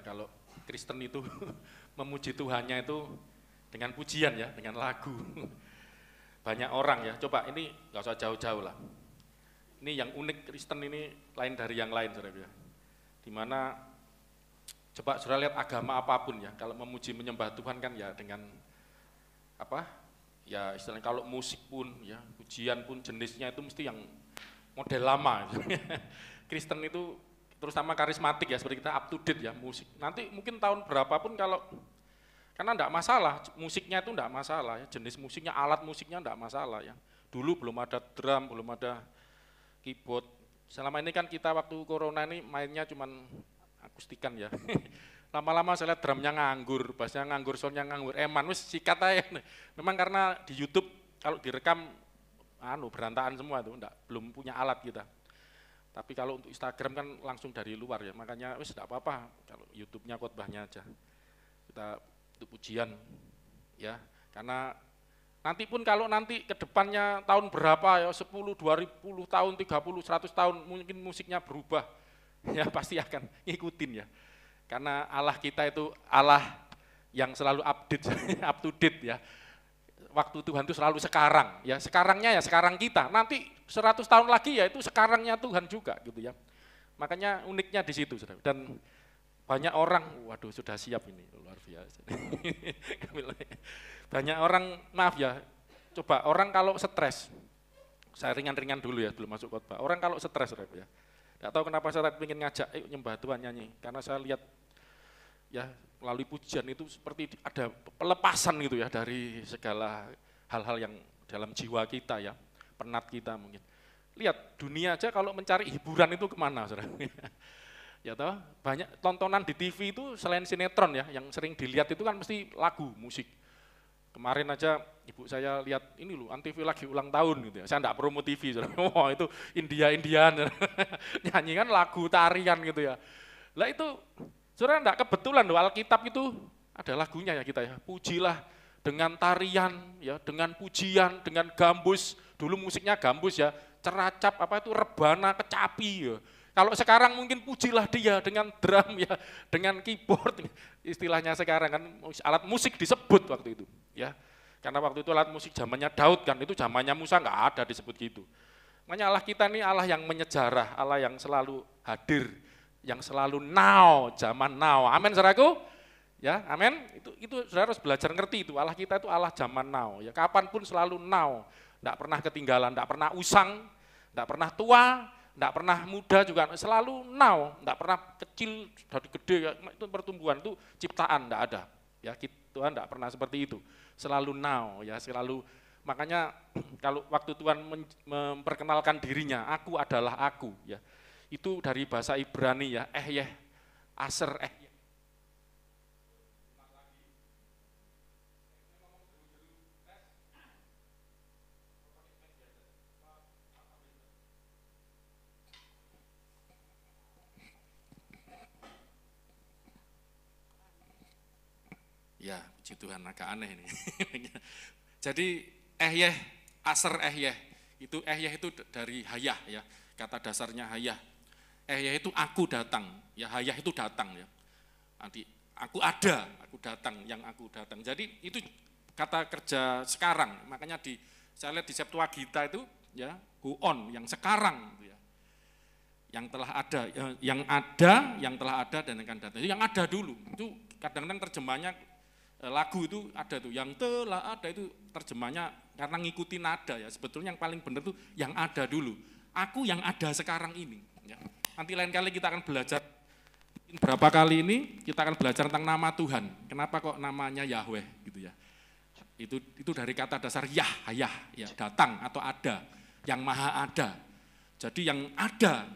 kalau Kristen itu memuji Tuhannya itu dengan pujian ya, dengan lagu. Banyak orang ya, coba ini nggak usah jauh-jauh lah. Ini yang unik Kristen ini lain dari yang lain, saudara ya. Dimana coba saudara lihat agama apapun ya, kalau memuji menyembah Tuhan kan ya dengan apa? Ya istilahnya kalau musik pun ya, pujian pun jenisnya itu mesti yang model lama. Kristen itu terutama karismatik ya, seperti kita up to date ya musik. Nanti mungkin tahun berapapun kalau karena enggak masalah, musiknya itu enggak masalah ya, jenis musiknya, alat musiknya enggak masalah ya. Dulu belum ada drum, belum ada keyboard. Selama ini kan kita waktu corona ini mainnya cuman akustikan ya. Lama-lama saya lihat drumnya nganggur, bassnya nganggur, soundnya nganggur, wis sikat aja. Memang karena di YouTube kalau direkam berantakan semua tuh, belum punya alat kita. Tapi kalau untuk Instagram kan langsung dari luar ya, makanya wis enggak apa-apa kalau YouTube-nya khotbahnya aja. Kita untuk pujian ya, karena nanti pun kalau nanti ke depannya tahun berapa ya, 10, 20 tahun, 30, 100 tahun mungkin musiknya berubah, ya pasti akan ngikutin ya. Karena Allah kita itu Allah yang selalu update, up to date ya. Waktu Tuhan itu selalu sekarang, ya sekarangnya ya sekarang kita, nanti 100 tahun lagi ya itu sekarangnya Tuhan juga gitu ya. Makanya uniknya di situ, saudara. Dan banyak orang, waduh sudah siap ini, luar biasa. Banyak orang, maaf ya, coba orang kalau stres, saya ringan-ringan dulu ya, belum masuk khotbah. Orang kalau stres, ya, tidak tahu kenapa saya ingin ngajak, nyembah Tuhan nyanyi, karena saya lihat ya melalui pujian itu seperti ada pelepasan gitu ya dari segala hal-hal yang dalam jiwa kita ya, penat kita mungkin. Lihat dunia aja kalau mencari hiburan itu kemana, saudara? Ya toh, banyak tontonan di TV itu selain sinetron ya, yang sering dilihat itu kan mesti lagu, musik. Kemarin aja ibu saya lihat ini loh, Antv lagi ulang tahun gitu ya. Saya enggak promo TV, wah itu India-Indian, nyanyi kan lagu tarian gitu ya. Lah itu saudara enggak kebetulan loh, Alkitab itu ada lagunya ya kita ya. Pujilah dengan tarian ya, dengan pujian, dengan gambus. Dulu musiknya gambus ya, ceracap apa itu rebana, kecapi ya. Kalau sekarang mungkin pujilah dia dengan drum ya, dengan keyboard, istilahnya sekarang kan alat musik disebut waktu itu ya. Karena waktu itu alat musik zamannya Daud kan, itu zamannya Musa enggak ada disebut gitu. Makanya Allah kita ini Allah yang menyejarah, Allah yang selalu hadir, yang selalu now, zaman now. Amin saudaraku? Ya, amin. Itu saudara harus belajar ngerti itu. Allah kita itu Allah zaman now. Ya, kapanpun selalu now. Enggak pernah ketinggalan, enggak pernah usang, enggak pernah tua, enggak pernah muda juga, selalu now, enggak pernah kecil, dari gede, ya, itu pertumbuhan, itu ciptaan, enggak ada. Ya, Tuhan enggak pernah seperti itu, selalu now, ya selalu, makanya kalau waktu Tuhan memperkenalkan dirinya, aku adalah aku, ya itu dari bahasa Ibrani ya, aser, ya puji Tuhan agak aneh ini. Jadi aser itu itu dari hayah ya, kata dasarnya hayah. Itu aku datang, ya hayah itu datang ya. Nanti aku ada, aku datang, yang aku datang. Jadi itu kata kerja sekarang, makanya saya lihat di Septuaginta itu ya, huon yang sekarang gitu ya. Yang telah ada, yang telah ada dan akan datang. Yang ada dulu, itu kadang-kadang terjemahnya lagu itu ada tuh, yang telah ada itu terjemahnya karena ngikuti nada ya, sebetulnya yang paling benar tuh yang ada dulu, aku yang ada sekarang ini ya. Nanti lain kali kita akan belajar, berapa kali ini kita akan belajar tentang nama Tuhan, kenapa kok namanya Yahweh gitu ya, itu dari kata dasar hayah ya, datang atau ada, yang maha ada. Jadi yang ada,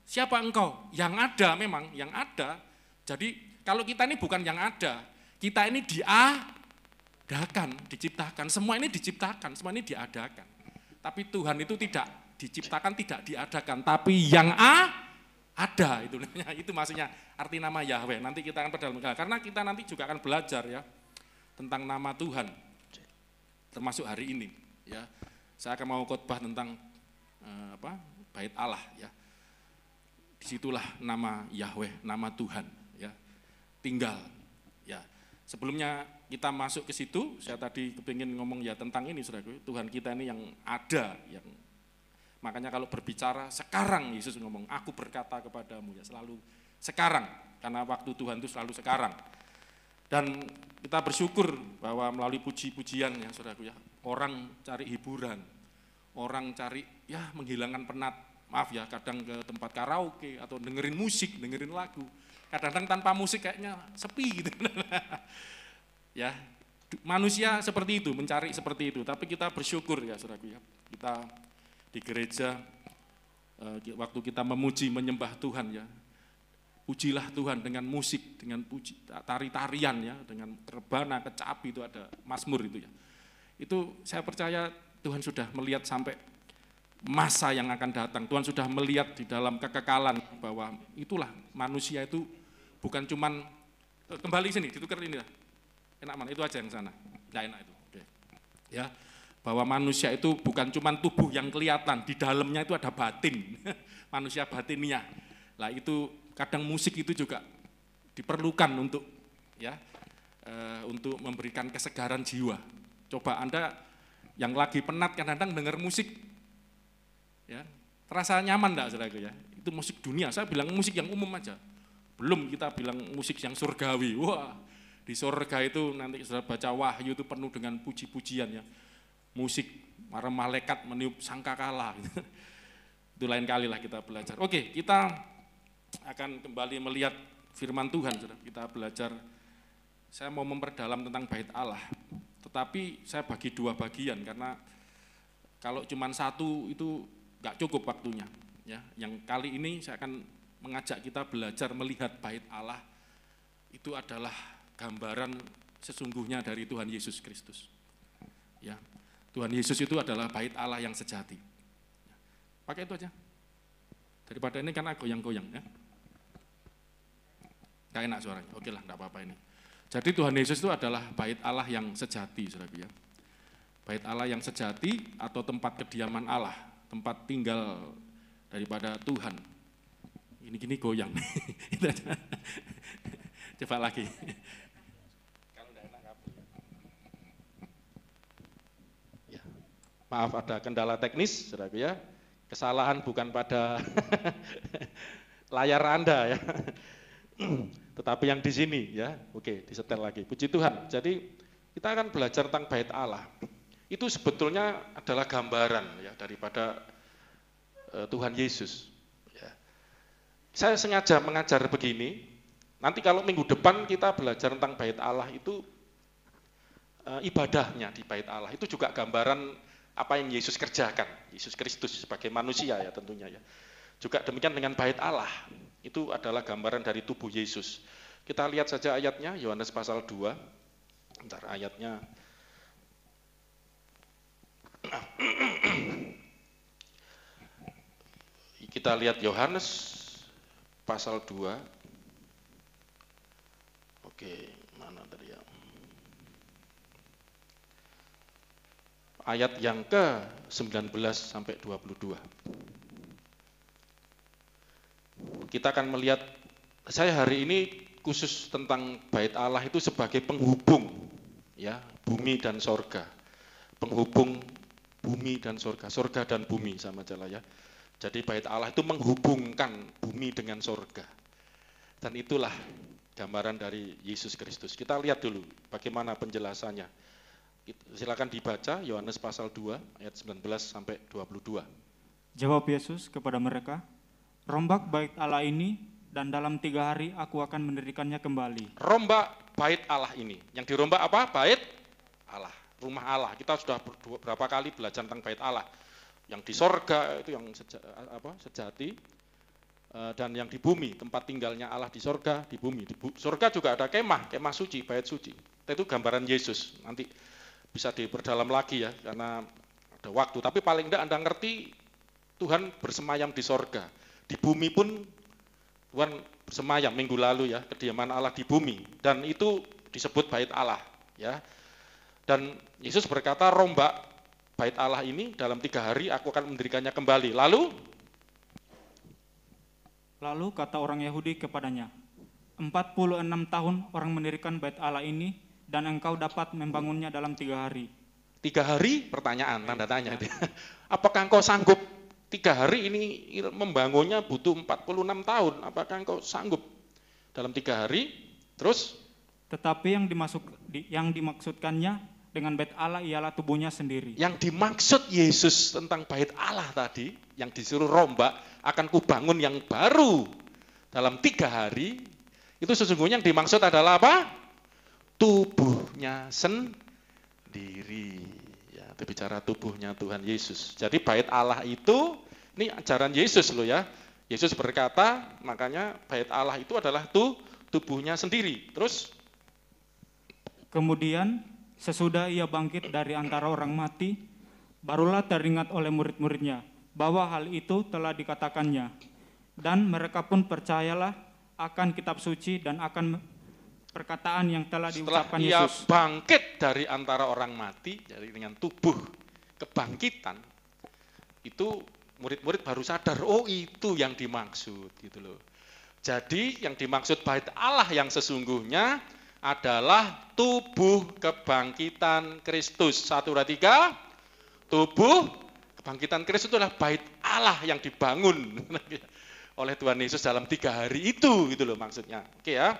siapa engkau? Yang ada memang, yang ada. Jadi kalau kita ini bukan yang ada, kita ini diadakan, diciptakan, semua ini diciptakan, semua ini diadakan. Tapi Tuhan itu tidak diciptakan, tidak diadakan, tapi yang ada, itu maksudnya arti nama Yahweh. Nanti kita akan perdalam, karena kita nanti juga akan belajar ya tentang nama Tuhan, termasuk hari ini. Ya, saya akan mau khotbah tentang bait Allah ya. Disitulah nama Yahweh, nama Tuhan. Ya. tinggal. Ya, sebelumnya kita masuk ke situ, saya tadi kepingin ngomong ya tentang ini, saudaraku, Tuhan kita ini yang ada, yang makanya kalau berbicara sekarang Yesus ngomong, aku berkata kepadamu, ya selalu sekarang, karena waktu Tuhan itu selalu sekarang. Dan kita bersyukur bahwa melalui puji-pujian ya saudaraku ya, orang cari hiburan, orang cari ya menghilangkan penat, maaf ya kadang ke tempat karaoke atau dengerin musik, dengerin lagu. Kadang-kadang tanpa musik kayaknya sepi gitu. Ya, manusia seperti itu, mencari seperti itu. Tapi kita bersyukur ya saudaraku ya, kita di gereja waktu kita memuji, menyembah Tuhan ya, pujilah Tuhan dengan musik, dengan tari-tarian ya, dengan rebana, kecapi, itu ada mazmur itu ya. Itu saya percaya Tuhan sudah melihat sampai masa yang akan datang. Tuhan sudah melihat di dalam kekekalan bahwa itulah manusia itu bukan cuman kembali sini ditukar ini lah. Enak mana itu aja yang sana. Enggak enak itu. Oke. Ya. Bahwa manusia itu bukan cuman tubuh yang kelihatan, di dalamnya itu ada batin. Manusia batinnya. Lah itu kadang musik itu juga diperlukan untuk ya untuk memberikan kesegaran jiwa. Coba Anda yang lagi penat kadang-kadang dengar musik, ya terasa nyaman enggak saudaraku ya? Itu musik dunia, saya bilang musik yang umum aja. Belum kita bilang musik yang surgawi. Wah, di surga itu nanti saudara baca Wahyu itu penuh dengan puji-pujian ya. Musik para malaikat meniup sangkakala. Gitu. Itu lain kali lah kita belajar. Oke, kita akan kembali melihat firman Tuhan, saudara. Kita belajar, saya mau memperdalam tentang bait Allah, tetapi saya bagi dua bagian, karena kalau cuma satu itu nggak cukup waktunya. Ya, yang kali ini saya akan mengajak kita belajar melihat bait Allah, itu adalah gambaran sesungguhnya dari Tuhan Yesus Kristus. Ya, Tuhan Yesus itu adalah bait Allah yang sejati. Pakai itu aja. Daripada ini karena goyang-goyang ya. Gak enak suaranya. Oke lah, enggak apa-apa ini. Jadi Tuhan Yesus itu adalah bait Allah yang sejati, saudaraku ya. Bait Allah yang sejati atau tempat kediaman Allah, tempat tinggal daripada Tuhan. Ini gini goyang. Coba lagi. Kalau enggak enak kabel. Ya. Maaf ada kendala teknis, saudaraku ya. Kesalahan bukan pada layar Anda ya, tetapi yang di sini ya. Oke, disetel lagi. Puji Tuhan. Jadi kita akan belajar tentang bait Allah. Itu sebetulnya adalah gambaran ya daripada Tuhan Yesus. Ya. Saya sengaja mengajar begini. Nanti kalau minggu depan kita belajar tentang bait Allah itu ibadahnya di bait Allah. Itu juga gambaran apa yang Yesus kerjakan, Yesus Kristus sebagai manusia ya tentunya ya. Juga demikian dengan bait Allah, itu adalah gambaran dari tubuh Yesus. Kita lihat saja ayatnya, Yohanes pasal 2, bentar ayatnya. Kita lihat Yohanes pasal 2, oke, mana tadi ya? Ayat yang ke-19 sampai 22. Kita akan melihat, saya hari ini khusus tentang bait Allah itu sebagai penghubung ya, bumi dan sorga. Penghubung bumi dan sorga, sorga dan bumi sama aja lah ya. Jadi bait Allah itu menghubungkan bumi dengan sorga. Dan itulah gambaran dari Yesus Kristus. Kita lihat dulu bagaimana penjelasannya. Silakan dibaca Yohanes pasal 2 ayat 19 sampai 22. Jawab Yesus kepada mereka, rombak bait Allah ini dan dalam 3 hari aku akan mendirikannya kembali. Rombak bait Allah ini. Yang dirombak apa? Bait Allah, rumah Allah. Kita sudah berapa kali belajar tentang bait Allah. Yang di sorga itu yang sejati, dan yang di bumi, tempat tinggalnya Allah di sorga, di bumi. Di sorga juga ada kemah suci, bait suci. Itu gambaran Yesus. Nanti bisa diperdalam lagi ya, karena ada waktu. Tapi paling tidak Anda ngerti Tuhan bersemayam di sorga. Di bumi pun Tuhan bersemayam minggu lalu ya, kediaman Allah di bumi. Dan itu disebut bait Allah ya. Dan Yesus berkata, rombak bait Allah ini dalam 3 hari aku akan mendirikannya kembali. Lalu kata orang Yahudi kepadanya, 46 tahun orang mendirikan bait Allah ini, dan engkau dapat membangunnya dalam 3 hari. 3 hari? Pertanyaan, tanda tanya. Apakah engkau sanggup 3 hari ini membangunnya butuh 46 tahun? Apakah engkau sanggup dalam 3 hari? Terus? Tetapi yang dimaksudkannya dengan bait Allah ialah tubuhnya sendiri. Yang dimaksud Yesus tentang bait Allah tadi, yang disuruh rombak, akan kubangun yang baru dalam 3 hari, itu sesungguhnya yang dimaksud adalah apa? Tubuhnya sendiri. Ya, itu bicara tubuhnya Tuhan Yesus. Jadi bait Allah itu, ini ajaran Yesus loh ya. Yesus berkata, makanya bait Allah itu adalah tubuhnya sendiri. Terus? Kemudian sesudah ia bangkit dari antara orang mati, barulah teringat oleh murid-muridnya bahwa hal itu telah dikatakannya. Dan mereka pun percayalah akan kitab suci dan akan perkataan yang telah diucapkan Yesus. Setelah ia bangkit dari antara orang mati, jadi dengan tubuh kebangkitan, itu murid-murid baru sadar, oh itu yang dimaksud gitu loh. Jadi yang dimaksud bait Allah yang sesungguhnya adalah tubuh kebangkitan Kristus. 1, 2, 3. Tubuh kebangkitan Kristus itu adalah bait Allah yang dibangun oleh Tuhan Yesus dalam 3 hari itu, gitu loh maksudnya. Oke ya.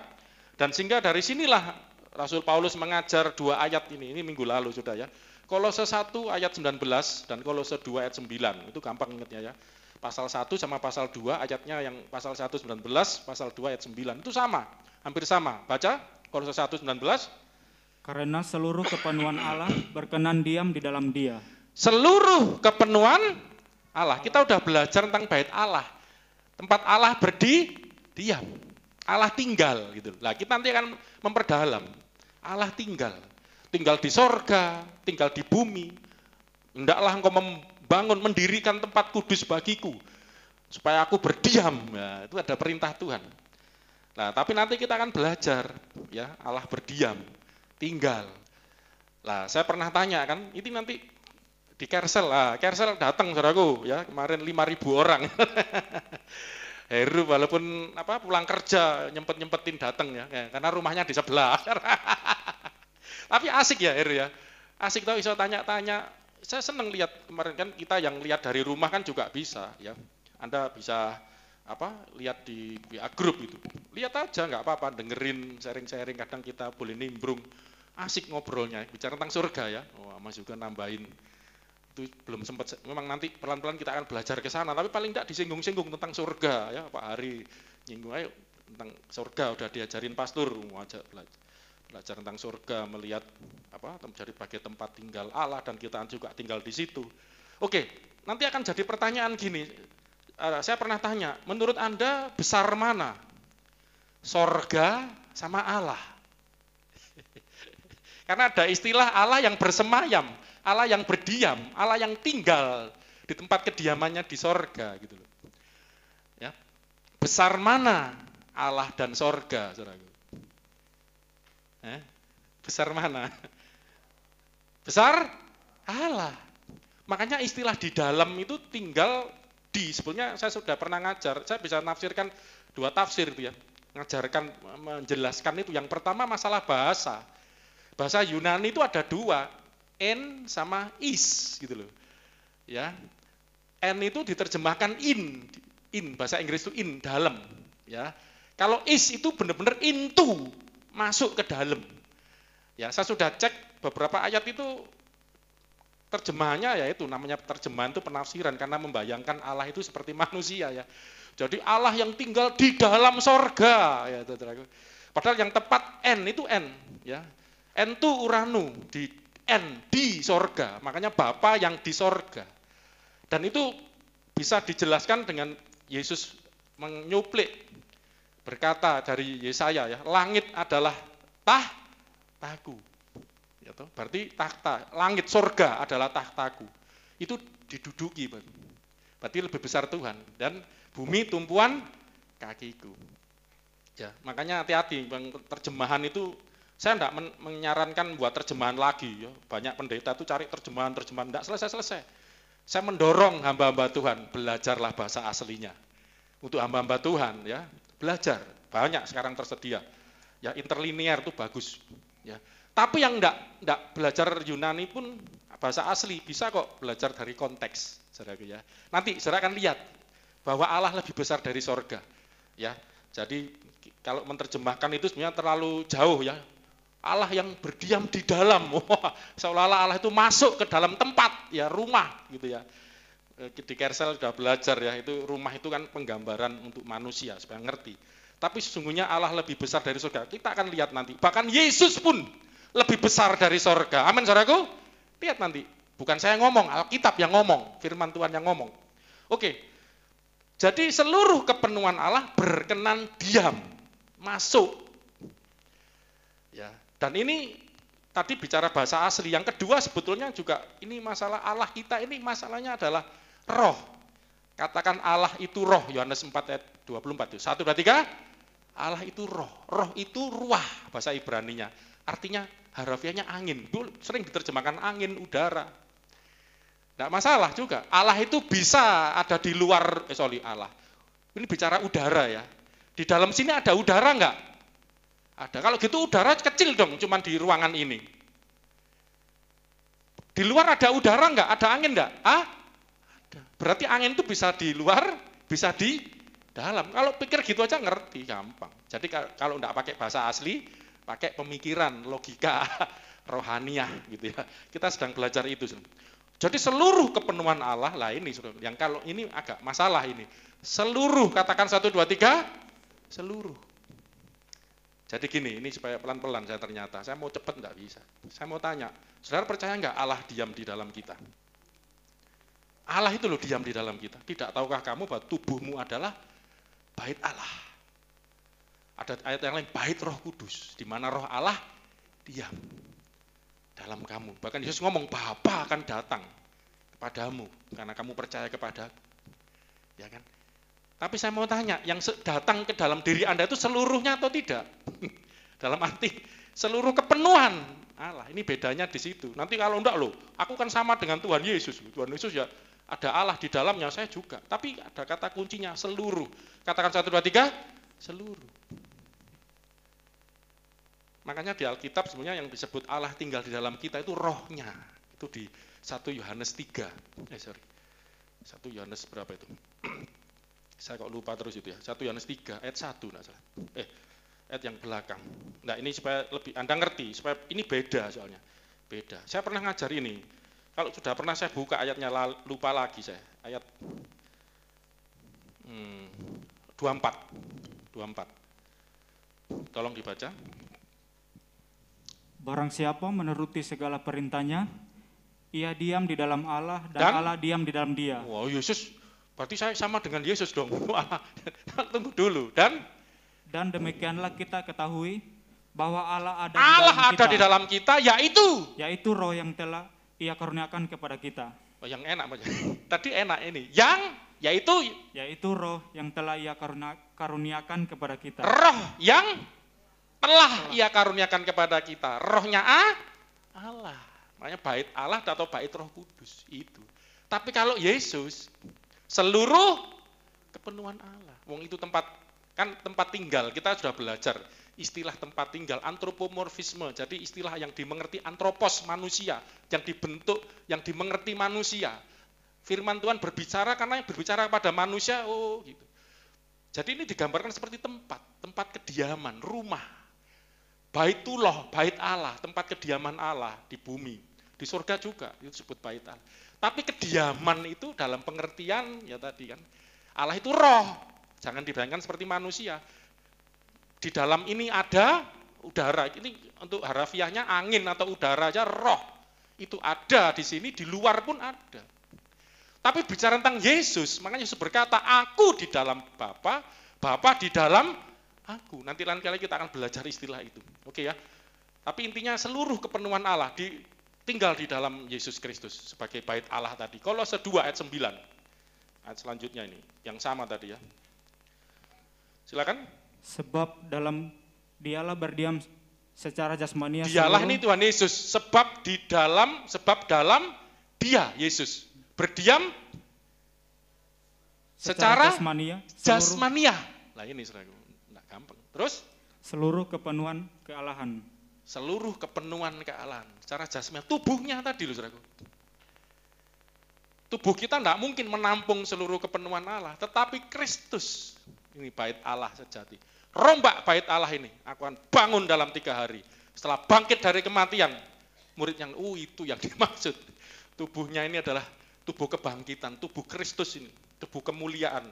Dan sehingga dari sinilah Rasul Paulus mengajar 2 ayat ini minggu lalu sudah ya. Kolose 1 ayat 19 dan Kolose 2 ayat 9. Itu gampang ingatnya ya. Pasal 1 sama pasal 2 ayatnya yang pasal 1 19, pasal 2 ayat 9 itu sama, hampir sama. Baca Kolose 1 19. Karena seluruh kepenuhan Allah berkenan diam di dalam Dia. Seluruh kepenuhan Allah. Kita udah belajar tentang bait Allah. Tempat Allah berdiam. Allah tinggal gitu. Nah, kita nanti akan memperdalam. Allah tinggal di sorga, tinggal di bumi. Hendaklah engkau membangun, mendirikan tempat kudus bagiku, supaya aku berdiam. Nah, itu ada perintah Tuhan. Nah, tapi nanti kita akan belajar, ya Allah berdiam, tinggal. Nah, saya pernah tanya kan, ini nanti di Kersel, Kersel datang saudaraku, ya kemarin 5.000 orang. Heru walaupun pulang kerja nyempet-nyempetin datang ya, karena rumahnya di sebelah. Tapi asik ya Heru ya, asik tau bisa tanya-tanya. Saya seneng lihat kemarin kan kita yang lihat dari rumah kan juga bisa ya. Anda bisa lihat di WA group itu. Lihat aja nggak apa-apa, dengerin sharing-sharing, kadang kita boleh nimbrung. Asik ngobrolnya, bicara tentang surga ya. Mas juga nambahin. Itu belum sempat, memang nanti pelan-pelan kita akan belajar ke sana, tapi paling tidak disinggung-singgung tentang surga ya. Pak Hari nyinggung ayo tentang surga, udah diajarin pastor, mau aja belajar tentang surga, melihat menjadi bagai tempat tinggal Allah dan kita juga tinggal di situ. Oke, nanti akan jadi pertanyaan gini. Saya pernah tanya, menurut Anda besar mana? Sorga sama Allah? Karena ada istilah Allah yang bersemayam, Allah yang berdiam, Allah yang tinggal di tempat kediamannya di sorga gitu loh. Ya. Besar mana Allah dan sorga, saudaraku? Besar mana? Besar Allah. Makanya istilah di dalam itu tinggal di, sebetulnya saya sudah pernah ngajar, saya bisa nafsirkan 2 tafsir itu ya, ngajarkan, menjelaskan itu. Yang pertama masalah bahasa. Bahasa Yunani itu ada 2, en sama is gitu loh. Ya. En itu diterjemahkan in bahasa Inggris itu in, dalam, ya. Kalau is itu benar-benar into, masuk ke dalam. Ya, saya sudah cek beberapa ayat itu terjemahannya, yaitu namanya terjemahan itu penafsiran karena membayangkan Allah itu seperti manusia ya. Jadi Allah yang tinggal di dalam sorga ya, padahal yang tepat en itu en ya. En itu uranu, di sorga, makanya Bapa yang di sorga. Dan itu bisa dijelaskan dengan Yesus menyuplik berkata dari Yesaya ya, langit adalah tahtaku. Ya toh, berarti takhta, langit sorga adalah tahtaku. Itu diduduki, berarti lebih besar Tuhan, dan bumi tumpuan kakiku. Ya, makanya hati-hati, terjemahan itu saya tidak menyarankan buat terjemahan lagi. Ya. Banyak pendeta itu cari terjemahan, tidak selesai-selesai. Saya mendorong hamba-hamba Tuhan, belajarlah bahasa aslinya. Untuk hamba-hamba Tuhan, ya belajar. banyak sekarang tersedia. Ya interlinear itu bagus. Ya. Tapi yang enggak belajar Yunani pun bahasa asli bisa kok belajar dari konteks, saudaraku ya. Nanti saudara akan lihat bahwa Allah lebih besar dari sorga. Ya, jadi kalau menerjemahkan itu sebenarnya terlalu jauh ya. Allah yang berdiam di dalam, seolah-olah Allah itu masuk ke dalam tempat, ya rumah gitu ya. Di Kersel sudah belajar ya, itu rumah itu kan penggambaran untuk manusia supaya ngerti. Tapi sesungguhnya Allah lebih besar dari surga. Kita akan lihat nanti. Bahkan Yesus pun lebih besar dari surga. Amin saudaraku? Lihat nanti. Bukan saya ngomong, Alkitab yang ngomong, firman Tuhan yang ngomong. Oke. Jadi seluruh kepenuhan Allah berkenan diam, masuk. Ya. Dan ini tadi bicara bahasa asli. Yang kedua sebetulnya juga ini masalah Allah kita ini masalahnya adalah roh. Katakan Allah itu roh, Yohanes 4 ayat 24. 1, 2, 3. Allah itu roh. Roh itu ruah bahasa Ibraninya. Artinya harafiahnya angin. Sering diterjemahkan angin, udara. Tidak masalah juga. Allah itu bisa ada di luar, Allah. Ini bicara udara ya. Di dalam sini ada udara enggak? Ada. Kalau gitu udara kecil dong, cuman di ruangan ini. Di luar ada udara enggak? Ada angin enggak? Ada. Berarti angin itu bisa di luar, bisa di dalam. Kalau pikir gitu aja ngerti, gampang. Jadi kalau enggak pakai bahasa asli, pakai pemikiran, logika, rohaniah gitu ya. Kita sedang belajar itu. Jadi seluruh kepenuhan Allah lah ini, yang kalau ini agak masalah ini. Seluruh, katakan 1, 2, 3, seluruh. Jadi gini, ini supaya pelan-pelan saya mau cepat enggak bisa. Saya mau tanya, saudara percaya enggak Allah diam di dalam kita? Allah itu loh diam di dalam kita. Tidak tahukah kamu bahwa tubuhmu adalah bait Allah? Ada ayat yang lain, bait Roh Kudus, di mana Roh Allah diam dalam kamu. Bahkan Yesus ngomong, Bapa akan datang kepadamu karena kamu percaya kepada aku. Ya kan? Tapi saya mau tanya, yang datang ke dalam diri Anda itu seluruhnya atau tidak? Dalam arti seluruh kepenuhan Allah. Ini bedanya di situ. Nanti kalau enggak loh, aku kan sama dengan Tuhan Yesus. Tuhan Yesus ya ada Allah di dalamnya, saya juga. Tapi ada kata kuncinya seluruh. Katakan 1, 2, 3, seluruh. Makanya di Alkitab sebenarnya yang disebut Allah tinggal di dalam kita itu rohnya. Itu di 1 Yohanes 3. 1 Yohanes berapa itu? Saya kok lupa terus itu ya. 1 Yohanes 3 ayat 1 enggak salah. Ayat yang belakang. Nah, ini supaya lebih Anda ngerti, supaya ini beda soalnya. Beda. Saya pernah ngajar ini. Kalau sudah pernah saya buka ayatnya lupa lagi saya. Ayat 24. Tolong dibaca. Barang siapa menuruti segala perintahnya, ia diam di dalam Allah dan Allah diam di dalam dia. Wow, Yesus, berarti saya sama dengan Yesus dong. Tunggu dulu. Dan demikianlah kita ketahui bahwa Allah ada di dalam kita, yaitu roh yang telah ia karuniakan kepada kita. Oh, yang enak aja. Tadi enak ini. Yaitu roh yang telah ia karuniakan kepada kita. Roh yang telah ia karuniakan kepada kita. Rohnya Allah. Makanya bait Allah atau bait Roh Kudus itu. Tapi kalau Yesus seluruh kepenuhan Allah. Wong itu tempat tinggal. Kita sudah belajar istilah tempat tinggal, antropomorfisme. Jadi istilah yang dimengerti antropos, manusia, yang dibentuk, yang dimengerti manusia. Firman Tuhan berbicara karena yang berbicara kepada manusia, gitu. Jadi ini digambarkan seperti tempat kediaman, rumah. Baitullah, bait Allah, tempat kediaman Allah di bumi. Di surga juga itu disebut bait Allah. Tapi kediaman itu dalam pengertian ya tadi kan, Allah itu roh. Jangan dibayangkan seperti manusia. Di dalam ini ada udara. Ini untuk harafiahnya angin atau udara aja, roh. Itu ada di sini, di luar pun ada. Tapi bicara tentang Yesus, makanya Yesus berkata, aku di dalam Bapa, Bapa di dalam aku. Nanti lain kali kita akan belajar istilah itu. Oke ya. Tapi intinya seluruh kepenuhan Allah tinggal di dalam Yesus Kristus sebagai bait Allah tadi. Kolose 2 ayat 9. Ayat selanjutnya ini, yang sama tadi ya. Silakan. Sebab dalam dialah berdiam secara jasmania. Dialah ini Tuhan Yesus. Sebab dalam dia Yesus berdiam secara jasmania. Lah ini saudara, enggak gampang. Terus seluruh kepenuhan kealahan. seluruh kepenuhan kealahan. Secara jasmani, tubuhnya tadi loh saudaraku. Tubuh kita tidak mungkin menampung seluruh kepenuhan Allah, tetapi Kristus, ini bait Allah sejati. Rombak bait Allah ini, aku akan bangun dalam 3 hari. Setelah bangkit dari kematian, murid yang, itu yang dimaksud. Tubuhnya ini adalah tubuh kebangkitan, tubuh Kristus ini, tubuh kemuliaan.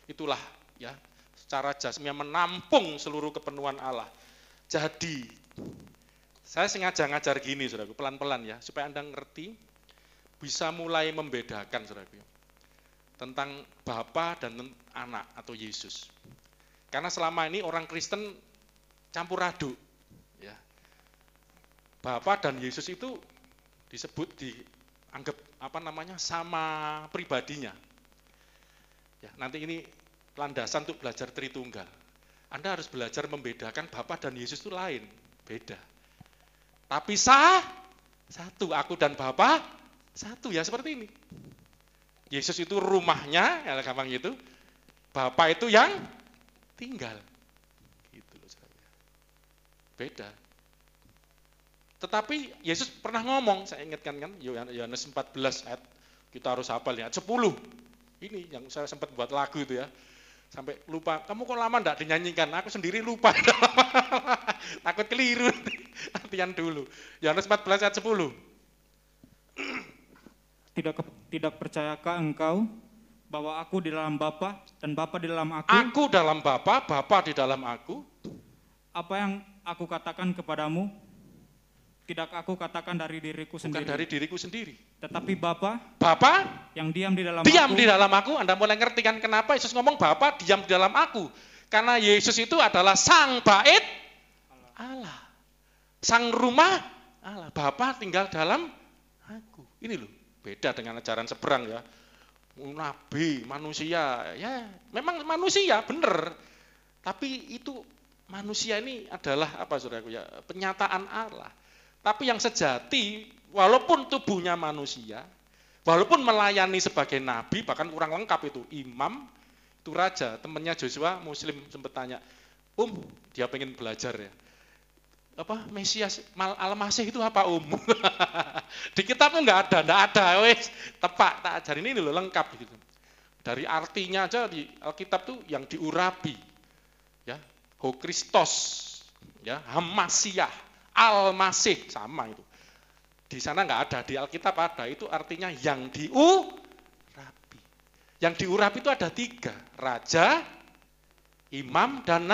Itulah ya, secara jasmani menampung seluruh kepenuhan Allah. Jadi, saya sengaja ngajar gini, saudaraku, pelan-pelan ya, supaya Anda ngerti, bisa mulai membedakan, saudaraku, tentang Bapa dan anak atau Yesus. Karena selama ini orang Kristen campur aduk. Ya. Bapa dan Yesus itu dianggap sama pribadinya. Ya, nanti ini landasan untuk belajar Tritunggal. Anda harus belajar membedakan Bapa dan Yesus itu lain, beda. Tapi satu, aku dan Bapa satu, ya seperti ini. Yesus itu rumahnya, ya gampang gitu. Bapa itu yang tinggal. Gitu loh, beda. Tetapi Yesus pernah ngomong, saya ingatkan kan, Yohanes 14 ayat, kita harus hafal ya, 10. Ini yang saya sempat buat lagu itu ya. Sampai lupa, kamu kok lama enggak dinyanyikan? Aku sendiri lupa. Takut keliru. Latihan dulu. Yohanes 14 ayat 10. Tidak percayakah engkau bahwa aku di dalam Bapa dan Bapa di dalam aku? Aku dalam Bapa, Bapa di dalam aku. Apa yang aku katakan kepadamu, tidak aku katakan dari diriku sendiri. Bukan dari diriku sendiri. Tetapi Bapa yang diam di dalam di dalam aku. Anda mulai ngerti kan kenapa Yesus ngomong Bapa diam di dalam aku. Karena Yesus itu adalah sang bait Allah. Sang rumah Allah. Bapa tinggal dalam aku. Ini loh, beda dengan ajaran seberang ya. Nabi, manusia, ya memang manusia, benar. Tapi itu manusia ini adalah apa saudaraku ya, penyataan Allah. Tapi yang sejati, walaupun tubuhnya manusia, walaupun melayani sebagai nabi, bahkan kurang lengkap itu, imam, itu raja, temannya Joshua, muslim sempat tanya, dia pengen belajar ya, Mesias, Al-Masih itu apa Di kitabnya enggak ada, wes tepak, tak ajarin ini loh, lengkap gitu. Dari artinya aja di Alkitab tuh yang diurapi, ya, Ho Kristos, ya, Hamasiah, Al-Masih, sama itu. Di sana enggak ada, di Alkitab ada, itu artinya yang diurapi. Yang diurapi itu ada 3, raja, imam, dan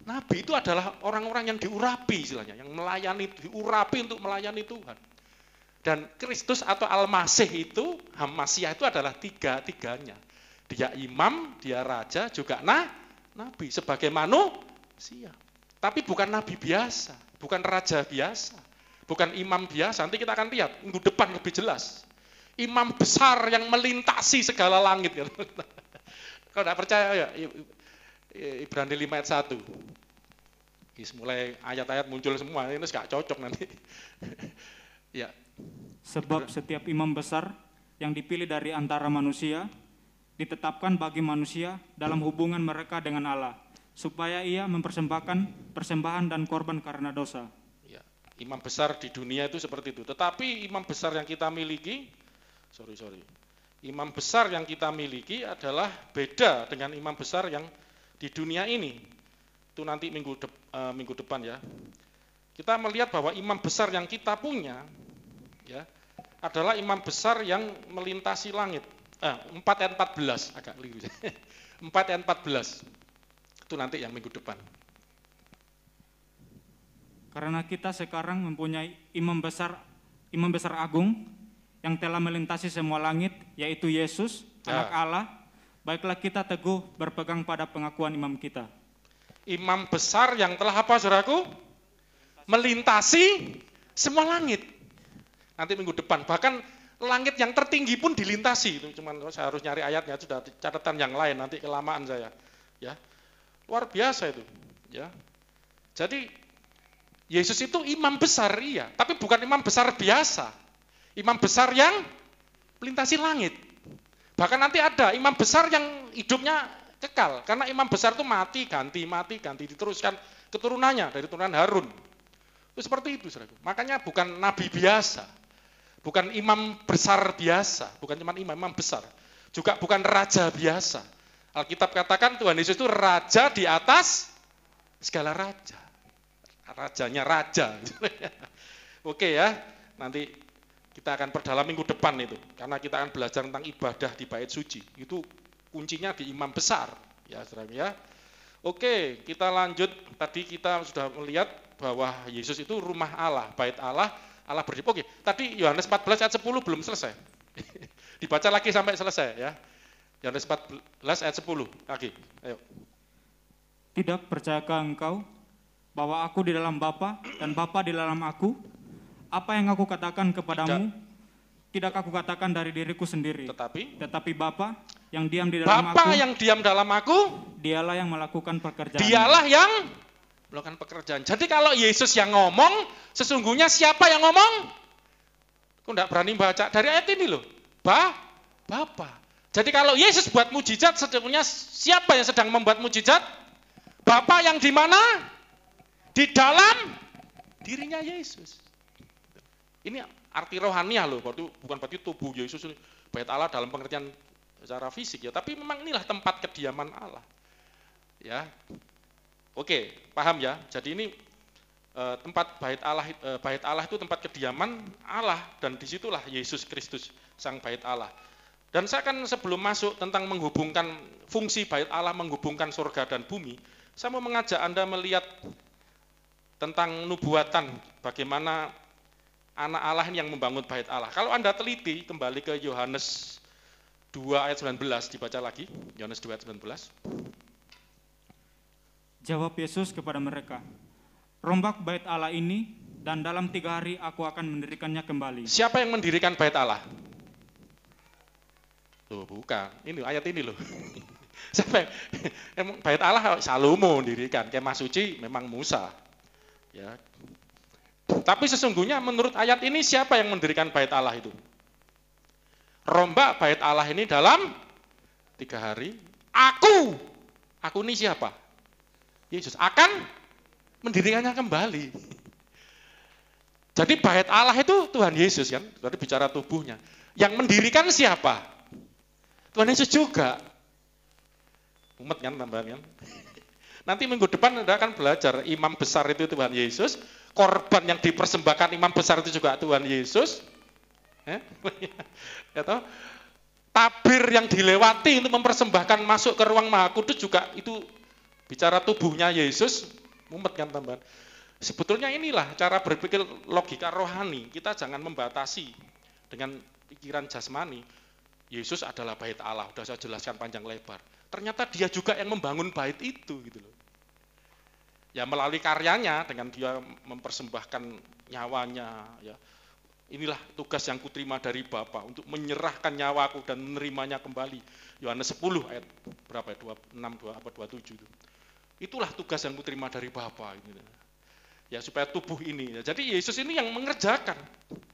nabi. Itu adalah orang-orang yang diurapi istilahnya, yang melayani, diurapi untuk melayani Tuhan. Dan Kristus atau Al-Masih itu, Hamasiah itu adalah tiga-tiganya. Dia imam, dia raja, juga nabi, sebagai manusia. Tapi bukan nabi biasa, bukan raja biasa, bukan imam biasa. Nanti kita akan lihat, minggu depan lebih jelas. Imam besar yang melintasi segala langit. Kalau tidak percaya, ya, Ibrani 5 ayat 1. Mulai ayat-ayat muncul semua, ini nggak cocok nanti. Ya. Sebab setiap imam besar yang dipilih dari antara manusia, ditetapkan bagi manusia dalam hubungan mereka dengan Allah, supaya ia mempersembahkan persembahan dan korban karena dosa. Ya, imam besar di dunia itu seperti itu. Tetapi imam besar yang kita miliki, imam besar yang kita miliki adalah beda dengan imam besar yang di dunia ini. Itu nanti minggu depan ya. Kita melihat bahwa imam besar yang kita punya, ya, adalah imam besar yang melintasi langit. 4 ayat 14, agak keliru. 4 ayat 14. Itu nanti yang minggu depan. Karena kita sekarang mempunyai imam besar agung yang telah melintasi semua langit, yaitu Yesus, Anak Allah, baiklah kita teguh berpegang pada pengakuan imam kita. Imam besar yang telah apa, saudaraku? Melintasi semua langit. Nanti minggu depan, bahkan langit yang tertinggi pun dilintasi. Itu cuman saya harus nyari ayatnya, sudah catatan yang lain, nanti kelamaan saya. Ya, luar biasa itu. Ya, jadi Yesus itu imam besar, iya, tapi bukan imam besar biasa. Imam besar yang melintasi langit. Bahkan nanti ada imam besar yang hidupnya Kekal, karena imam besar itu mati, ganti, diteruskan keturunannya dari turunan Harun. Itu seperti itu, saudara. Makanya bukan nabi biasa, bukan imam besar biasa, bukan cuma imam besar, juga bukan raja biasa. Alkitab katakan Tuhan Yesus itu raja di atas segala raja. Rajanya raja. Oke ya, nanti kita akan perdalam minggu depan itu, karena kita akan belajar tentang ibadah di bait suci. Itu kuncinya di imam besar, ya saudara ya. Oke, kita lanjut. Tadi kita sudah melihat bahwa Yesus itu rumah Allah, bait Allah, Allah berdiri. Oke, tadi Yohanes 14 ayat 10 belum selesai. Dibaca lagi sampai selesai ya. Yohanes 14 ayat 10 lagi. Ayo. Tidak percayakah engkau bahwa aku di dalam Bapa dan Bapa di dalam aku? Apa yang aku katakan kepadamu, tidak aku katakan dari diriku sendiri, tetapi Bapa yang diam di dalam aku, Bapa yang diam dalam aku, dialah yang melakukan pekerjaan. Dialah yang melakukan pekerjaan. Jadi kalau Yesus yang ngomong, sesungguhnya siapa yang ngomong? Kok enggak berani baca dari ayat ini loh. Bapa. Jadi kalau Yesus buat mujizat, sesungguhnya siapa yang sedang membuat mujizat? Bapa yang di mana? Di dalam dirinya Yesus. Ini arti rohaniah loh, bukan berarti tubuh Yesus bait Allah dalam pengertian secara fisik ya, tapi memang inilah tempat kediaman Allah. Ya. Oke, paham ya? Jadi ini tempat bait Allah itu tempat kediaman Allah, dan disitulah Yesus Kristus sang bait Allah. Dan saya akan sebelum masuk tentang menghubungkan fungsi bait Allah, menghubungkan surga dan bumi, saya mau mengajak Anda melihat tentang nubuatan, bagaimana anak Allah yang membangun bait Allah. Kalau Anda teliti, kembali ke Yohanes 2 ayat 19, dibaca lagi, Yohanes 2 ayat 19. Jawab Yesus kepada mereka, rombak bait Allah ini, dan dalam 3 hari aku akan mendirikannya kembali. Siapa yang mendirikan bait Allah? Loh, bukan, ini ayat ini loh. Siapa yang bait Allah? Salomo mendirikan, kemah suci memang Musa. Ya. Tapi sesungguhnya menurut ayat ini siapa yang mendirikan bait Allah itu? Rombak bait Allah ini dalam 3 hari. Aku ini siapa? Yesus akan mendirikannya kembali. Jadi bait Allah itu Tuhan Yesus kan, berarti bicara tubuhnya. Yang mendirikan siapa? Tuhan Yesus juga. Umat kan tambahan kan? Nanti minggu depan Anda akan belajar imam besar itu Tuhan Yesus, korban yang dipersembahkan imam besar itu juga Tuhan Yesus. Tabir yang dilewati untuk mempersembahkan masuk ke ruang Maha Kudus juga itu bicara tubuhnya Yesus. Umat kan tambahan. Sebetulnya inilah cara berpikir logika rohani. Kita jangan membatasi dengan pikiran jasmani. Yesus adalah bait Allah, sudah saya jelaskan panjang lebar. Ternyata dia juga yang membangun bait itu gitu loh. Ya melalui karyanya, dengan dia mempersembahkan nyawanya, ya. Inilah tugas yang kuterima dari Bapa untuk menyerahkan nyawaku dan menerimanya kembali. Yohanes 10 ayat berapa ya? 27 itu. Itulah tugas yang kuterima dari Bapa gitu. Ya supaya tubuh ini. Ya, jadi Yesus ini yang mengerjakan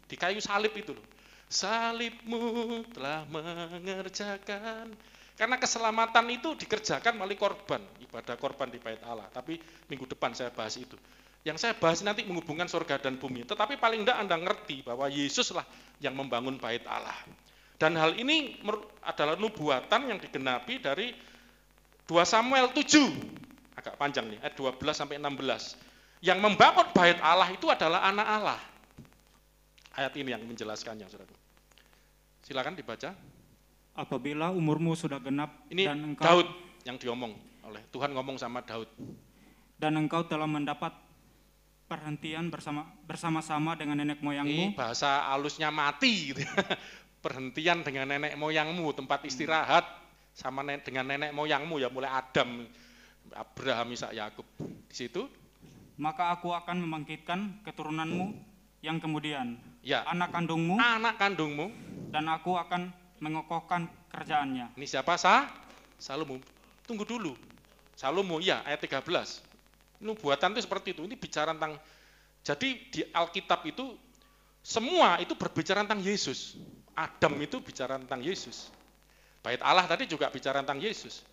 di kayu salib itu loh. Salibmu telah mengerjakan. Karena keselamatan itu dikerjakan melalui korban, ibadah korban di bait Allah. Tapi minggu depan saya bahas itu. Yang saya bahas nanti menghubungkan surga dan bumi. Tetapi paling tidak Anda ngerti bahwa Yesuslah yang membangun bait Allah. Dan hal ini adalah nubuatan yang digenapi dari 2 Samuel 7. Agak panjang nih, ayat 12 sampai 16. Yang membangun bait Allah itu adalah anak Allah. Ayat ini yang menjelaskannya, saudara. Silakan dibaca. Apabila umurmu sudah genap, ini dan engkau, Daud yang diomong oleh Tuhan, ngomong sama Daud. Dan engkau telah mendapat perhentian bersama-sama dengan nenek moyangmu. Ini bahasa halusnya mati gitu. Perhentian dengan nenek moyangmu, tempat istirahat sama dengan nenek moyangmu ya, mulai Adam, Abraham, Ishak, Yakub. Di situ maka aku akan membangkitkan keturunanmu yang kemudian, ya, anak kandungmu, dan aku akan mengokohkan kerajaannya. Ini siapa? Salomo. Tunggu dulu. Salomo, ya, ayat 13. Nubuatan itu seperti itu. Ini bicara tentang, jadi di Alkitab itu semua itu berbicara tentang Yesus. Adam itu bicara tentang Yesus. Bait Allah tadi juga bicara tentang Yesus.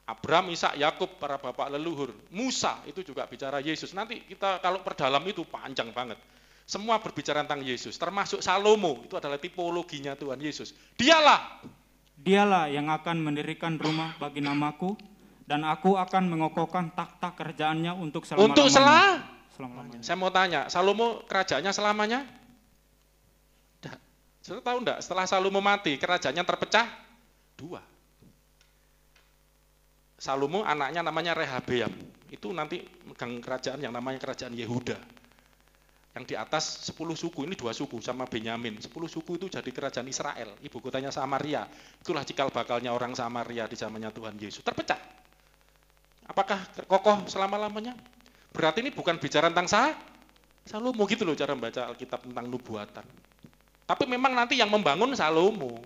Abraham, Ishak, Yakub, para bapak leluhur. Musa itu juga bicara Yesus. Nanti kita kalau perdalam itu panjang banget. Semua berbicara tentang Yesus, termasuk Salomo, itu adalah tipologinya Tuhan Yesus. Dialah yang akan mendirikan rumah bagi namaku, dan aku akan mengokohkan takhta kerajaannya untuk selama-lamanya. Untuk Selama-lamanya. Saya mau tanya, Salomo kerajaannya selamanya? Saudara tahu enggak, setelah Salomo mati, kerajaannya terpecah 2. Salomo anaknya namanya Rehabeam, itu nanti megang kerajaan yang namanya kerajaan Yehuda. Yang di atas 10 suku, ini 2 suku sama Benyamin. 10 suku itu jadi kerajaan Israel, ibu kotanya Samaria. Itulah cikal bakalnya orang Samaria di zamannya Tuhan Yesus. Terpecah. Apakah kokoh selama-lamanya? Berarti ini bukan bicara tentang Salomo gitu loh cara membaca Alkitab tentang nubuatan. Tapi memang nanti yang membangun Salomo.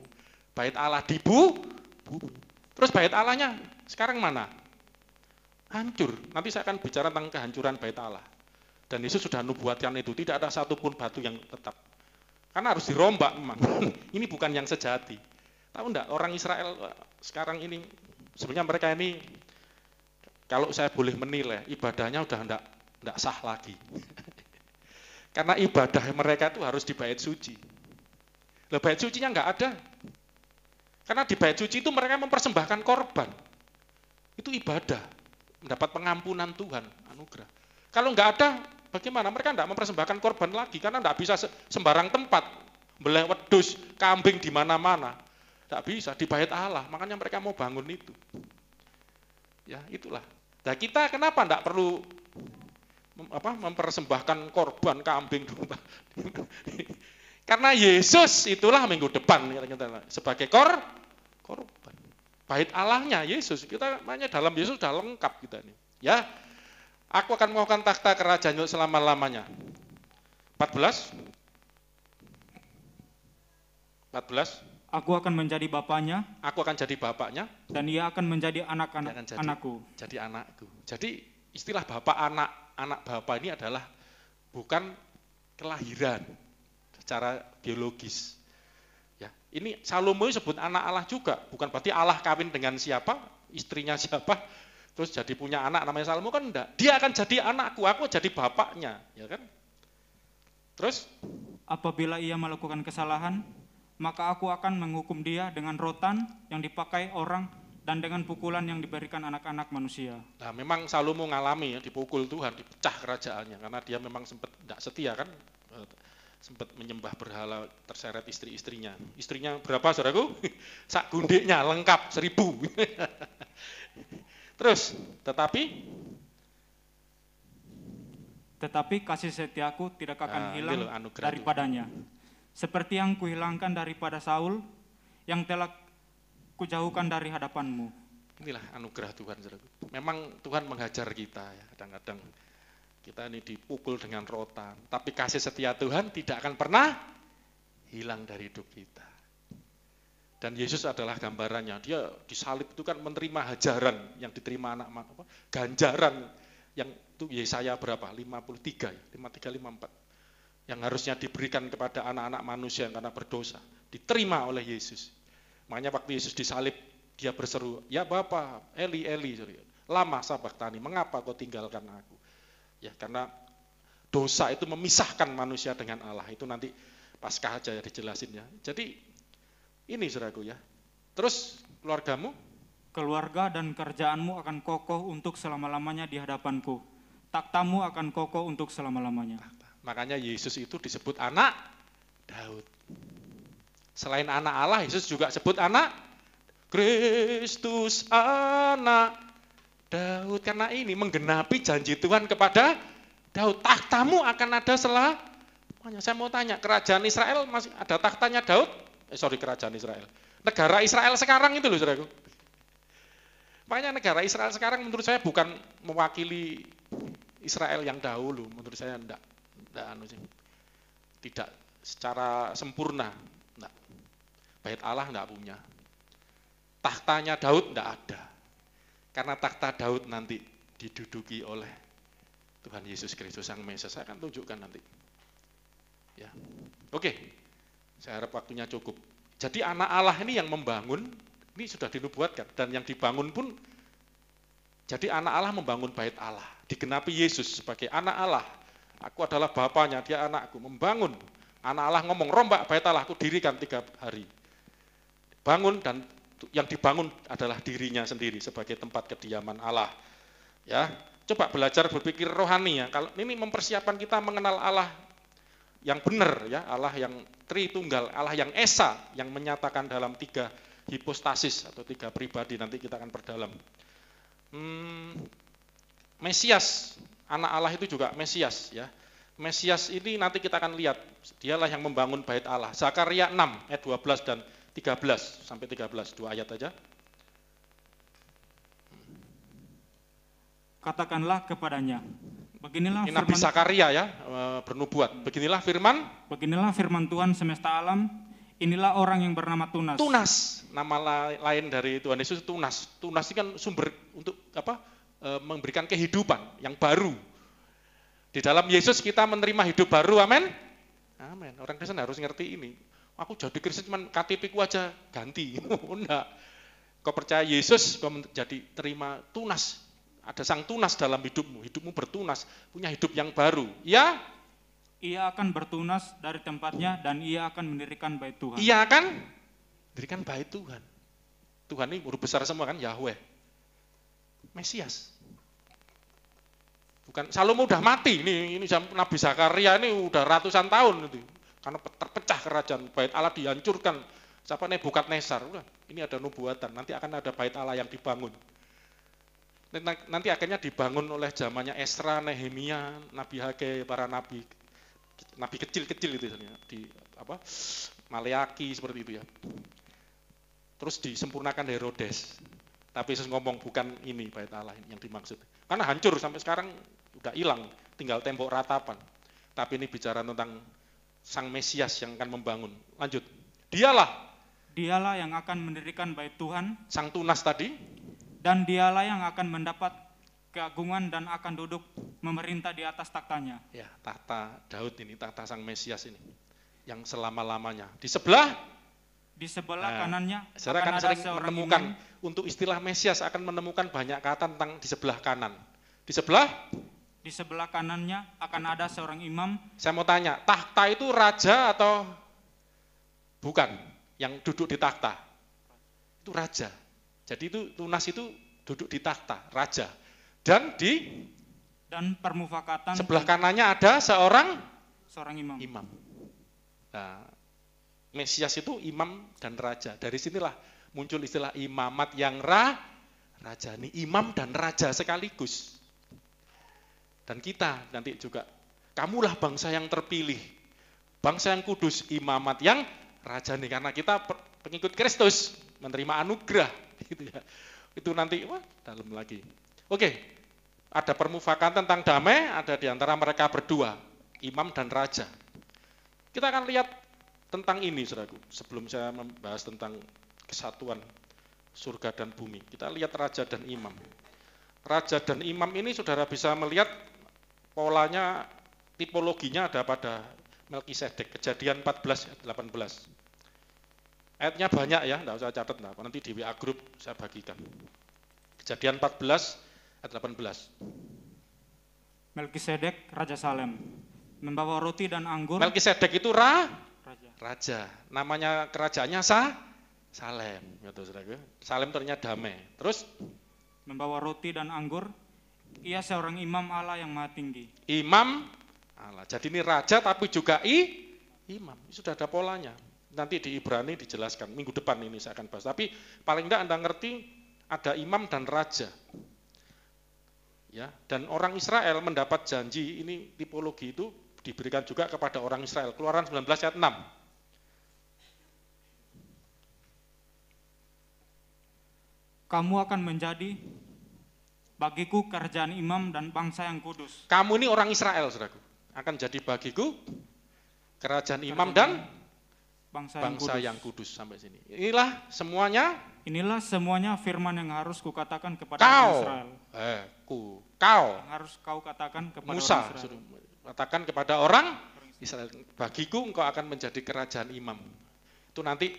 Bait Allah terus bait Allahnya sekarang mana? Hancur. Nanti saya akan bicara tentang kehancuran bait Allah. Dan Yesus sudah nubuatkan itu, tidak ada satupun batu yang tetap. Karena harus dirombak memang. Ini bukan yang sejati. Tahu enggak, orang Israel sekarang ini, sebenarnya mereka ini, kalau saya boleh menilai, ibadahnya udah enggak sah lagi. Karena ibadah mereka itu harus di bait suci. Lah bait sucinya enggak ada. Karena di bait suci itu mereka mempersembahkan korban. Itu ibadah, mendapat pengampunan Tuhan, anugerah. Kalau enggak ada, bagaimana? Mereka enggak mempersembahkan korban lagi, karena enggak bisa sembarang tempat, beleh wedhus, kambing di mana-mana. Enggak bisa, di bait Allah, makanya mereka mau bangun itu. Ya, itulah. Nah kita kenapa enggak perlu mempersembahkan korban kambing domba? Karena Yesus itulah minggu depan sebagai korban. Bait Allahnya Yesus, kita makanya dalam Yesus sudah lengkap kita ini. Ya, aku akan melakukan takhta kerajaan selama-lamanya. 14. Aku akan menjadi bapaknya. Aku akan jadi bapaknya. Dan ia akan menjadi anakku. Jadi anakku. Jadi istilah bapak anak bapak ini adalah bukan kelahiran secara biologis. Ya, ini Salomo sebut anak Allah juga, bukan berarti Allah kawin dengan siapa, istrinya siapa, terus jadi punya anak namanya Salomo kan enggak. Dia akan jadi anakku, aku jadi bapaknya, ya kan? Terus apabila ia melakukan kesalahan, maka aku akan menghukum dia dengan rotan yang dipakai orang dan dengan pukulan yang diberikan anak-anak manusia. Nah, memang Salomo ngalami ya, dipukul Tuhan, dipecah kerajaannya karena dia memang sempat enggak setia kan. Sempat menyembah berhala, terseret istri-istrinya. Istrinya berapa saudaraku? Sak gundiknya lengkap 1000. Terus, tetapi kasih setiaku tidak akan hilang daripadanya. Seperti yang kuhilangkan daripada Saul, yang telah kujauhkan dari hadapanmu. Inilah anugerah Tuhan saudaraku. Memang Tuhan menghajar kita ya, kadang-kadang. Kita ini dipukul dengan rotan, tapi kasih setia Tuhan tidak akan pernah hilang dari hidup kita. Dan Yesus adalah gambarannya, dia disalib itu kan menerima hajaran yang diterima ganjaran yang itu Yesaya berapa? 53 ya, 53 54. Yang harusnya diberikan kepada anak-anak manusia yang karena berdosa, diterima oleh Yesus. Makanya waktu Yesus disalib, dia berseru, "Ya Bapa, Eli Eli, lama sabachthani, mengapa kau tinggalkan aku?" Ya, karena dosa itu memisahkan manusia dengan Allah. Itu nanti Paskah aja ya dijelasin ya. Jadi ini saudaraku ya. Terus keluargamu? Keluarga dan kerjaanmu akan kokoh untuk selama-lamanya di hadapanku. Takhtamu akan kokoh untuk selama-lamanya. Makanya Yesus itu disebut anak Daud. Selain anak Allah, Yesus juga sebut anak Kristus, anak Daud, karena ini menggenapi janji Tuhan kepada Daud. Takhtamu akan ada selamanya. Saya mau tanya, kerajaan Israel masih ada tahtanya Daud? Kerajaan Israel. Negara Israel sekarang itu loh saudaraku. Makanya negara Israel sekarang menurut saya bukan mewakili Israel yang dahulu. Menurut saya tidak secara sempurna. Enggak. Bait Allah enggak punya. Tahtanya Daud enggak ada. Karena takhta Daud nanti diduduki oleh Tuhan Yesus Kristus Sang Mesias. Saya akan tunjukkan nanti. Ya. Oke. Saya harap waktunya cukup. Jadi anak Allah ini yang membangun, ini sudah dinubuatkan dan yang dibangun pun Jadi anak Allah membangun bait Allah, digenapi Yesus sebagai anak Allah. Aku adalah bapaknya, dia anakku, membangun. Anak Allah ngomong, rombak bait Allah, aku dirikan 3 hari. Bangun, dan yang dibangun adalah dirinya sendiri sebagai tempat kediaman Allah. Ya, coba belajar berpikir rohani ya. Kalau ini mempersiapkan kita mengenal Allah yang benar ya, Allah yang Tritunggal, Allah yang Esa, yang menyatakan dalam 3 hipostasis atau 3 pribadi, nanti kita akan perdalam. Mesias, anak Allah itu juga Mesias ya. Mesias ini nanti kita akan lihat, dialah yang membangun bait Allah. Zakaria 6 ayat 12 dan 13 sampai 13, 2 ayat aja. Katakanlah kepadanya, beginilah Ini Nabi firman, Zakaria ya, bernubuat. Beginilah firman Tuhan semesta alam, inilah orang yang bernama Tunas. Tunas, nama lain dari Tuhan Yesus Tunas. Tunas ini kan sumber untuk memberikan kehidupan yang baru. Di dalam Yesus kita menerima hidup baru, amin. Amin. Orang Kristen harus ngerti ini. Aku jadi Kristen cuman KTP ku aja ganti. Enggak. Kau percaya Yesus, kau menjadi terima tunas. Ada sang tunas dalam hidupmu. Hidupmu bertunas, punya hidup yang baru. Ya? Ia akan bertunas dari tempatnya dan ia akan mendirikan bait Tuhan. Ia akan mendirikan bait Tuhan. Tuhan ini huruf besar semua kan, Yahweh. Mesias. Bukan, Salomo udah mati, ini Nabi Zakaria ini udah ratusan tahun itu. Karena terpecah kerajaan, bait Allah dihancurkan. Siapa Nebukadnezar, udah, ini ada nubuatan, nanti akan ada bait Allah yang dibangun. Nanti akhirnya dibangun oleh zamannya Esra, Nehemia, Nabi Hage, para nabi kecil-kecil itu di Maleaki seperti itu ya. Terus disempurnakan Herodes. Tapi Yesus ngomong bukan ini bait Allah yang dimaksud. Karena hancur sampai sekarang udah hilang, tinggal tembok ratapan. Tapi ini bicara tentang Sang Mesias yang akan membangun. Lanjut. Dialah yang akan mendirikan bait Tuhan. Sang Tunas tadi. Dan dialah yang akan mendapat keagungan dan akan duduk memerintah di atas taktanya. Ya, tahta Daud ini, tahta Sang Mesias ini. Yang selama-lamanya. Di sebelah kanannya saudara akan sering menemukan imam. Untuk istilah Mesias akan menemukan banyak kata tentang di sebelah kanan. Di sebelah kanannya akan ada seorang imam. Saya mau tanya, tahta itu raja atau bukan? Yang duduk di tahta itu raja. Jadi itu Tunas itu duduk di tahta, raja. Dan permufakatan sebelah kanannya ada seorang imam. Nah, Mesias itu imam dan raja. Dari sinilah muncul istilah imamat yang raja. Ini imam dan raja sekaligus. Dan kita nanti juga, kamulah bangsa yang terpilih, bangsa yang kudus, imamat yang raja nih. Karena kita pengikut Kristus, menerima anugerah. Gitu ya. Itu nanti, dalam lagi. Oke, ada permufakan tentang damai, ada di antara mereka berdua, imam dan raja. Kita akan lihat tentang ini, saudaraku, sebelum saya membahas tentang kesatuan surga dan bumi. Kita lihat raja dan imam. Raja dan imam ini saudara bisa melihat polanya, tipologinya ada pada Melkisedek, Kejadian 14 ayat 18. Ayatnya banyak ya, enggak usah catat, nanti di WA Group saya bagikan. Kejadian 14 ayat 18. Melkisedek, Raja Salem, membawa roti dan anggur. Melkisedek itu raja. Namanya kerajaannya Salem, gitu, saudara. Salem ternyata damai. Terus membawa roti dan anggur. Ia seorang imam Allah yang maha tinggi. Imam Allah. Jadi ini raja tapi juga imam. Ini sudah ada polanya. Nanti di Ibrani dijelaskan. Minggu depan ini saya akan bahas. Tapi paling tidak Anda ngerti ada imam dan raja. Ya, dan orang Israel mendapat janji, ini tipologi itu diberikan juga kepada orang Israel. Keluaran 19 ayat 6. Kamu akan menjadi bagiku kerajaan imam dan bangsa yang kudus. Kamu ini orang Israel, saudaraku. Akan jadi bagiku kerajaan imam dan bangsa yang kudus. Sampai sini. Inilah semuanya firman yang harus kukatakan kepada orang Israel. Yang harus kau katakan kepada Musa, orang Israel. Katakan kepada orang Israel, bagiku engkau akan menjadi kerajaan imam. Itu nanti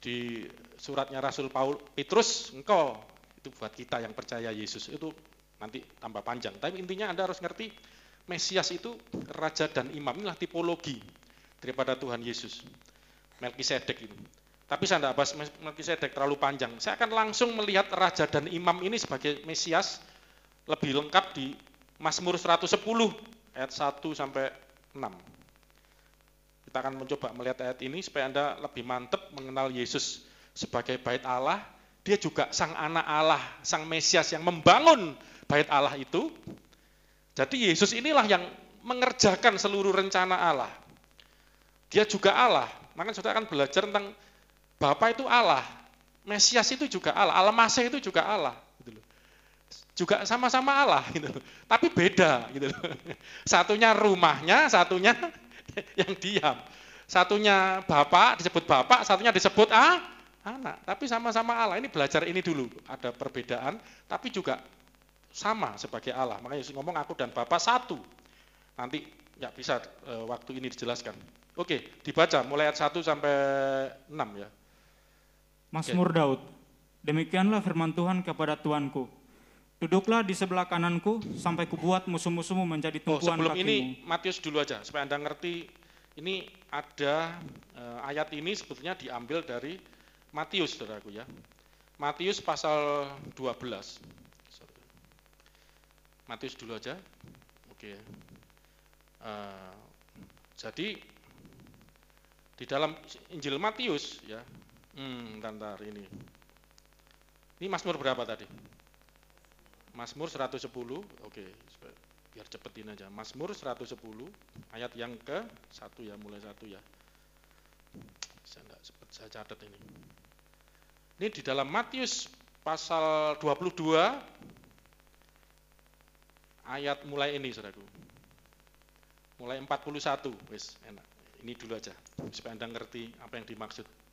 di suratnya Rasul Petrus, engkau itu buat kita yang percaya Yesus, itu nanti tambah panjang. Tapi intinya Anda harus ngerti, Mesias itu raja dan imam, inilah tipologi daripada Tuhan Yesus. Melkisedek itu. Tapi saya tidak bahas Melkisedek terlalu panjang. Saya akan langsung melihat raja dan imam ini sebagai Mesias lebih lengkap di Mazmur 110 ayat 1 sampai 6. Kita akan mencoba melihat ayat ini supaya Anda lebih mantap mengenal Yesus sebagai bait Allah. Dia juga sang anak Allah, sang Mesias yang membangun bait Allah itu. Jadi Yesus inilah yang mengerjakan seluruh rencana Allah. Dia juga Allah. Makanya saudara akan belajar tentang Bapa itu Allah, Mesias itu juga Allah, Al-Masih itu juga Allah. Gitu loh. Juga sama-sama Allah, gitu loh. Tapi beda. Gitu loh. Satunya rumahnya, satunya yang diam. Satunya Bapak disebut Bapak, satunya disebut anak. Tapi sama-sama Allah. Ini belajar ini dulu. Ada perbedaan, tapi juga sama sebagai Allah. Makanya Yesus ngomong aku dan Bapa satu. Nanti nggak bisa waktu ini dijelaskan. Oke, dibaca mulai ayat 1 sampai 6 ya. Mazmur Daud. Demikianlah firman Tuhan kepada Tuanku. Duduklah di sebelah kananku sampai kubuat musuh-musuhmu menjadi tumpuan sebelum kakimu. ini Matius dulu aja supaya Anda ngerti. Ini ada ayat ini sebetulnya diambil dari Matius, saudaraku ya. Matius pasal 12. Matius dulu aja. Oke. Jadi di dalam Injil Matius ya. Bentar ini. Ini Mazmur berapa tadi? Mazmur 110. Oke, biar cepetin aja. Mazmur 110 ayat yang ke-1 ya, mulai 1 ya. Saya catat ini. Ini di dalam Matius pasal 22 ayat mulai ini, saudaraku. Mulai 41, wis enak. Ini dulu aja supaya Anda ngerti apa yang dimaksud.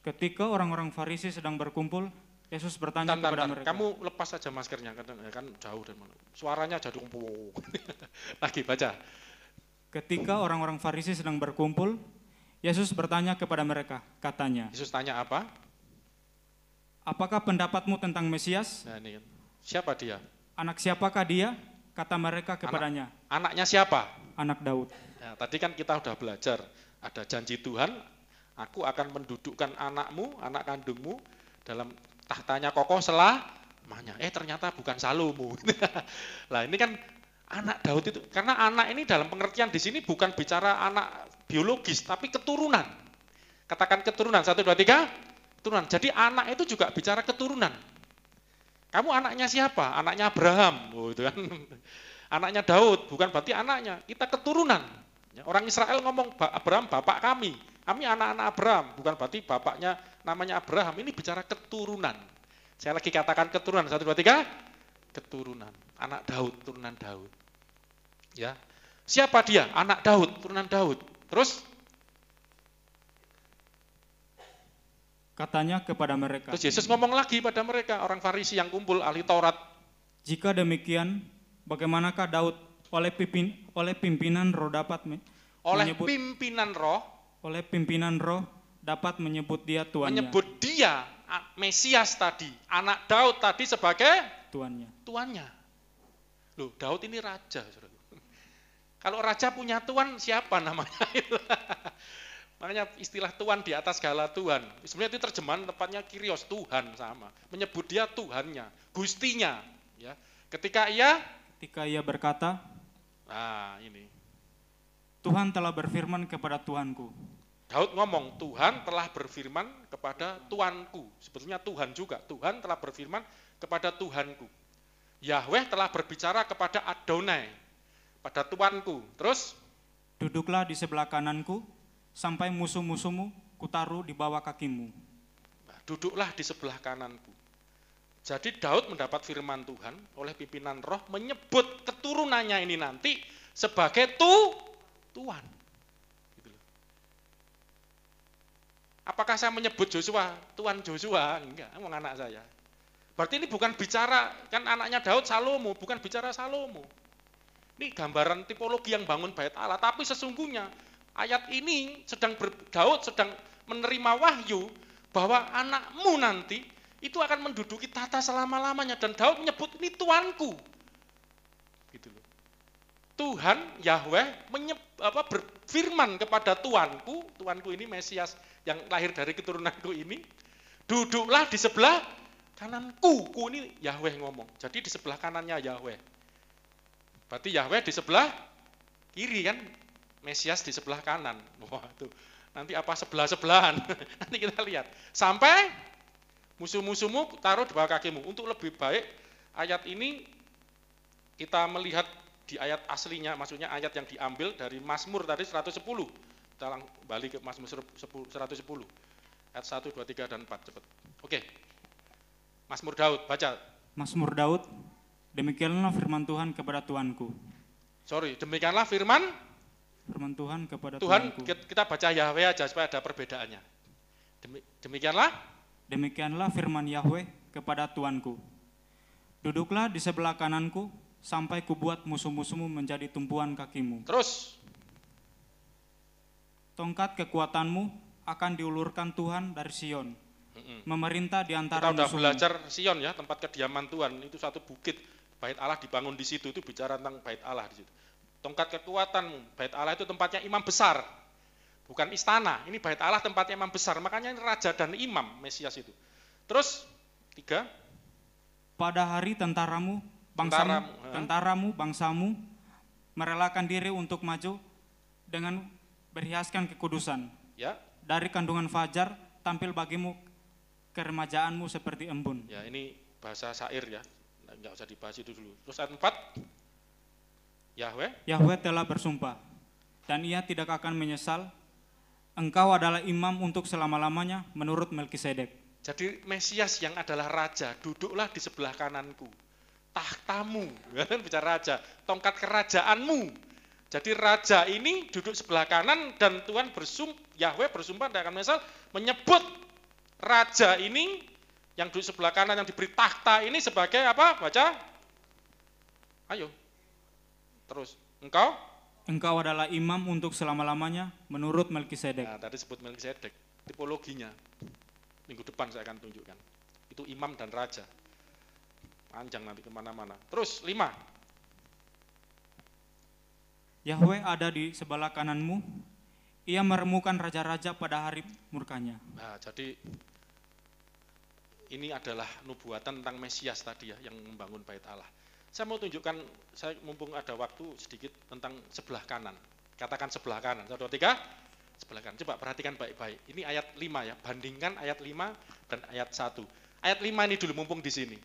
Ketika orang-orang Farisi sedang berkumpul, Yesus bertanya kepada mereka. Kamu lepas saja maskernya, kan jauh dari mana. Suaranya jadi lagi baca. Ketika orang-orang Farisi sedang berkumpul, Yesus bertanya kepada mereka, katanya. Yesus tanya apa? Apakah pendapatmu tentang Mesias? Nah, ini kan. Siapa dia? Anak siapakah dia? Kata mereka kepadanya. Anaknya siapa? Anak Daud. Nah, tadi kan kita sudah belajar, ada janji Tuhan. Aku akan mendudukkan anakmu, anak kandungmu dalam tahtanya kokoh selamanya. Ternyata bukan Salomo. Lah ini kan anak Daud itu, karena anak ini dalam pengertian di sini bukan bicara anak biologis, tapi keturunan. Katakan keturunan, 1, 2, 3, keturunan. Jadi anak itu juga bicara keturunan. Kamu anaknya siapa? Anaknya Abraham. Itu kan. Anaknya Daud, bukan berarti anaknya. Kita keturunan. Orang Israel ngomong Abraham bapak kami. Kami anak-anak Abraham, bukan berarti bapaknya namanya Abraham. Ini bicara keturunan. Saya lagi katakan keturunan, 1, 2, 3, keturunan. Anak Daud, turunan Daud. Ya, siapa dia? Anak Daud, turunan Daud. Terus? Katanya kepada mereka. Terus Yesus ngomong lagi pada mereka, orang Farisi yang kumpul, ahli Taurat. Jika demikian, bagaimanakah Daud oleh pimpinan roh dapat menyebut, oleh pimpinan roh dapat menyebut dia tuannya. Menyebut dia Mesias tadi, anak Daud tadi sebagai tuannya. Loh, Daud ini raja. Kalau raja punya tuan siapa namanya? Makanya istilah tuan di atas segala tuan. Sebenarnya itu terjemahan tepatnya Kyrios, Tuhan sama. Menyebut dia Tuhannya, Gustinya. Ya. Ketika ia berkata, ini. Tuhan telah berfirman kepada Tuanku. Daud ngomong, Tuhan telah berfirman kepada Tuanku. Sebetulnya Tuhan juga. Tuhan telah berfirman kepada Tuhanku. Yahweh telah berbicara kepada Adonai, pada Tuanku. Terus? Duduklah di sebelah kananku, sampai musuh-musuhmu kutaruh di bawah kakimu. Duduklah di sebelah kananku. Jadi Daud mendapat firman Tuhan oleh pimpinan roh, menyebut keturunannya ini nanti sebagai Tuhan. Gitu loh. Apakah saya menyebut Joshua, Tuhan Joshua? Enggak, emang anak saya. Berarti ini bukan bicara, kan anaknya Daud Salomo, bukan bicara Salomo. Ini gambaran tipologi yang bangun bait Allah, tapi sesungguhnya ayat ini Daud sedang menerima wahyu bahwa anakmu nanti itu akan menduduki tahta selama-lamanya. Dan Daud menyebut ini Tuanku. Gitu loh. Tuhan Yahweh berfirman kepada Tuanku, Tuanku ini Mesias yang lahir dari keturunanku ini, duduklah di sebelah kananku. Ku ini Yahweh ngomong. Jadi di sebelah kanannya Yahweh. Berarti Yahweh di sebelah kiri kan, Mesias di sebelah kanan. Wah, itu nanti apa sebelah-sebelahan. Nanti kita lihat. Sampai musuh-musuhmu taruh di bawah kakimu. Untuk lebih baik ayat ini kita melihat di ayat aslinya, maksudnya ayat yang diambil dari Mazmur tadi 110. Kita balik ke Mazmur 110. Ayat 1, 2, 3, dan 4. Cepat. Oke. Mazmur Daud, baca. Mazmur Daud, demikianlah firman Tuhan kepada Tuanku. Demikianlah firman Tuhan kepada Tuhan, Tuanku. kita baca Yahweh aja supaya ada perbedaannya. Demikianlah firman Yahweh kepada Tuanku. Duduklah di sebelah kananku, sampai kubuat musuh-musuhmu menjadi tumpuan kakimu. Terus. Tongkat kekuatanmu akan diulurkan Tuhan dari Sion. Memerintah di antara musuhmu. Kita udah belajar Sion ya, tempat kediaman Tuhan. Itu satu bukit, bait Allah dibangun di situ. Itu bicara tentang bait Allah di situ. Tongkat kekuatanmu, bait Allah itu tempatnya imam besar. Bukan istana, ini bait Allah tempatnya imam besar. Makanya ini raja dan imam, Mesias itu. Terus, 3. Pada hari tentaramu, bangsamu merelakan diri untuk maju dengan berhiaskan kekudusan. Ya. Dari kandungan fajar tampil bagimu keremajaanmu seperti embun. Ya, ini bahasa syair ya. Enggak usah dibahas itu dulu. Terus ayat 4. Yahweh telah bersumpah dan ia tidak akan menyesal. Engkau adalah imam untuk selama-lamanya menurut Melkisedek. Jadi Mesias yang adalah raja, duduklah di sebelah kananku. Tahtamu, kan bicara raja, tongkat kerajaanmu. Jadi raja ini duduk sebelah kanan dan Tuhan Yahweh bersumpah tidak akan menyesal menyebut raja ini yang duduk sebelah kanan yang diberi tahta ini sebagai apa? Baca. Ayo. Terus, engkau adalah imam untuk selama-lamanya menurut Melkisedek. Nah, tadi sebut Melkisedek, tipologinya. Minggu depan saya akan tunjukkan. Itu imam dan raja. Panjang nanti kemana-mana. Terus 5. Yahweh ada di sebelah kananmu, ia meremukan raja-raja pada hari murkanya. Nah, jadi ini adalah nubuatan tentang Mesias tadi ya, yang membangun bait Allah. Saya mau tunjukkan, saya mumpung ada waktu sedikit tentang sebelah kanan. Katakan sebelah kanan. 1, 2, 3, sebelah kanan. Coba perhatikan baik-baik. Ini ayat 5 ya, bandingkan ayat 5 dan ayat 1. Ayat 5 ini dulu mumpung di sini.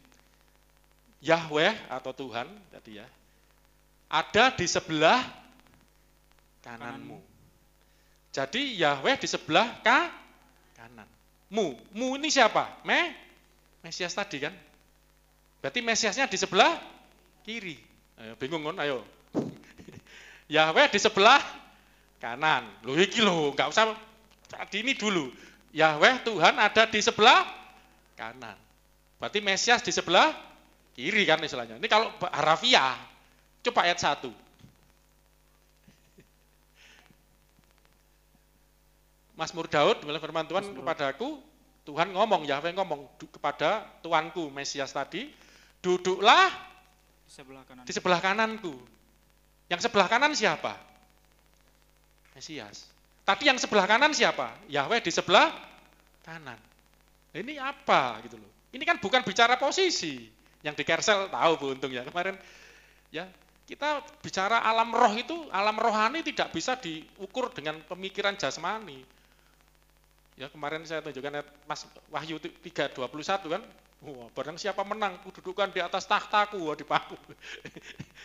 Yahweh atau Tuhan tadi ya, ada di sebelah kananmu. Jadi Yahweh di sebelah kanan. Mu ini siapa? Mesias tadi kan. Berarti Mesiasnya di sebelah kiri. Ayo, bingung kan? Ayo. Yahweh di sebelah kanan. Loh iki loh, enggak usah tadi ini dulu. Yahweh Tuhan ada di sebelah kanan. Berarti Mesias di sebelah kiri kan istilahnya. Ini kalau harafiah, coba ayat 1. Mazmur Daud, bila firman Tuhan kepadaku, Tuhan ngomong, Yahweh ngomong kepada Tuanku, Mesias tadi, duduklah di sebelah kananku. Yang sebelah kanan siapa? Mesias. Tadi yang sebelah kanan siapa? Yahweh di sebelah kanan. Ini apa gitu loh. Ini kan bukan bicara posisi. Yang di Kersel tahu Bu Untung ya kemarin ya, kita bicara alam roh itu, alam rohani tidak bisa diukur dengan pemikiran jasmani. Ya kemarin saya tunjukkan Mas Wahyu 3:21 kan, wah, barang siapa menang, aku dudukkan di atas takhtaku, wah, di pangku.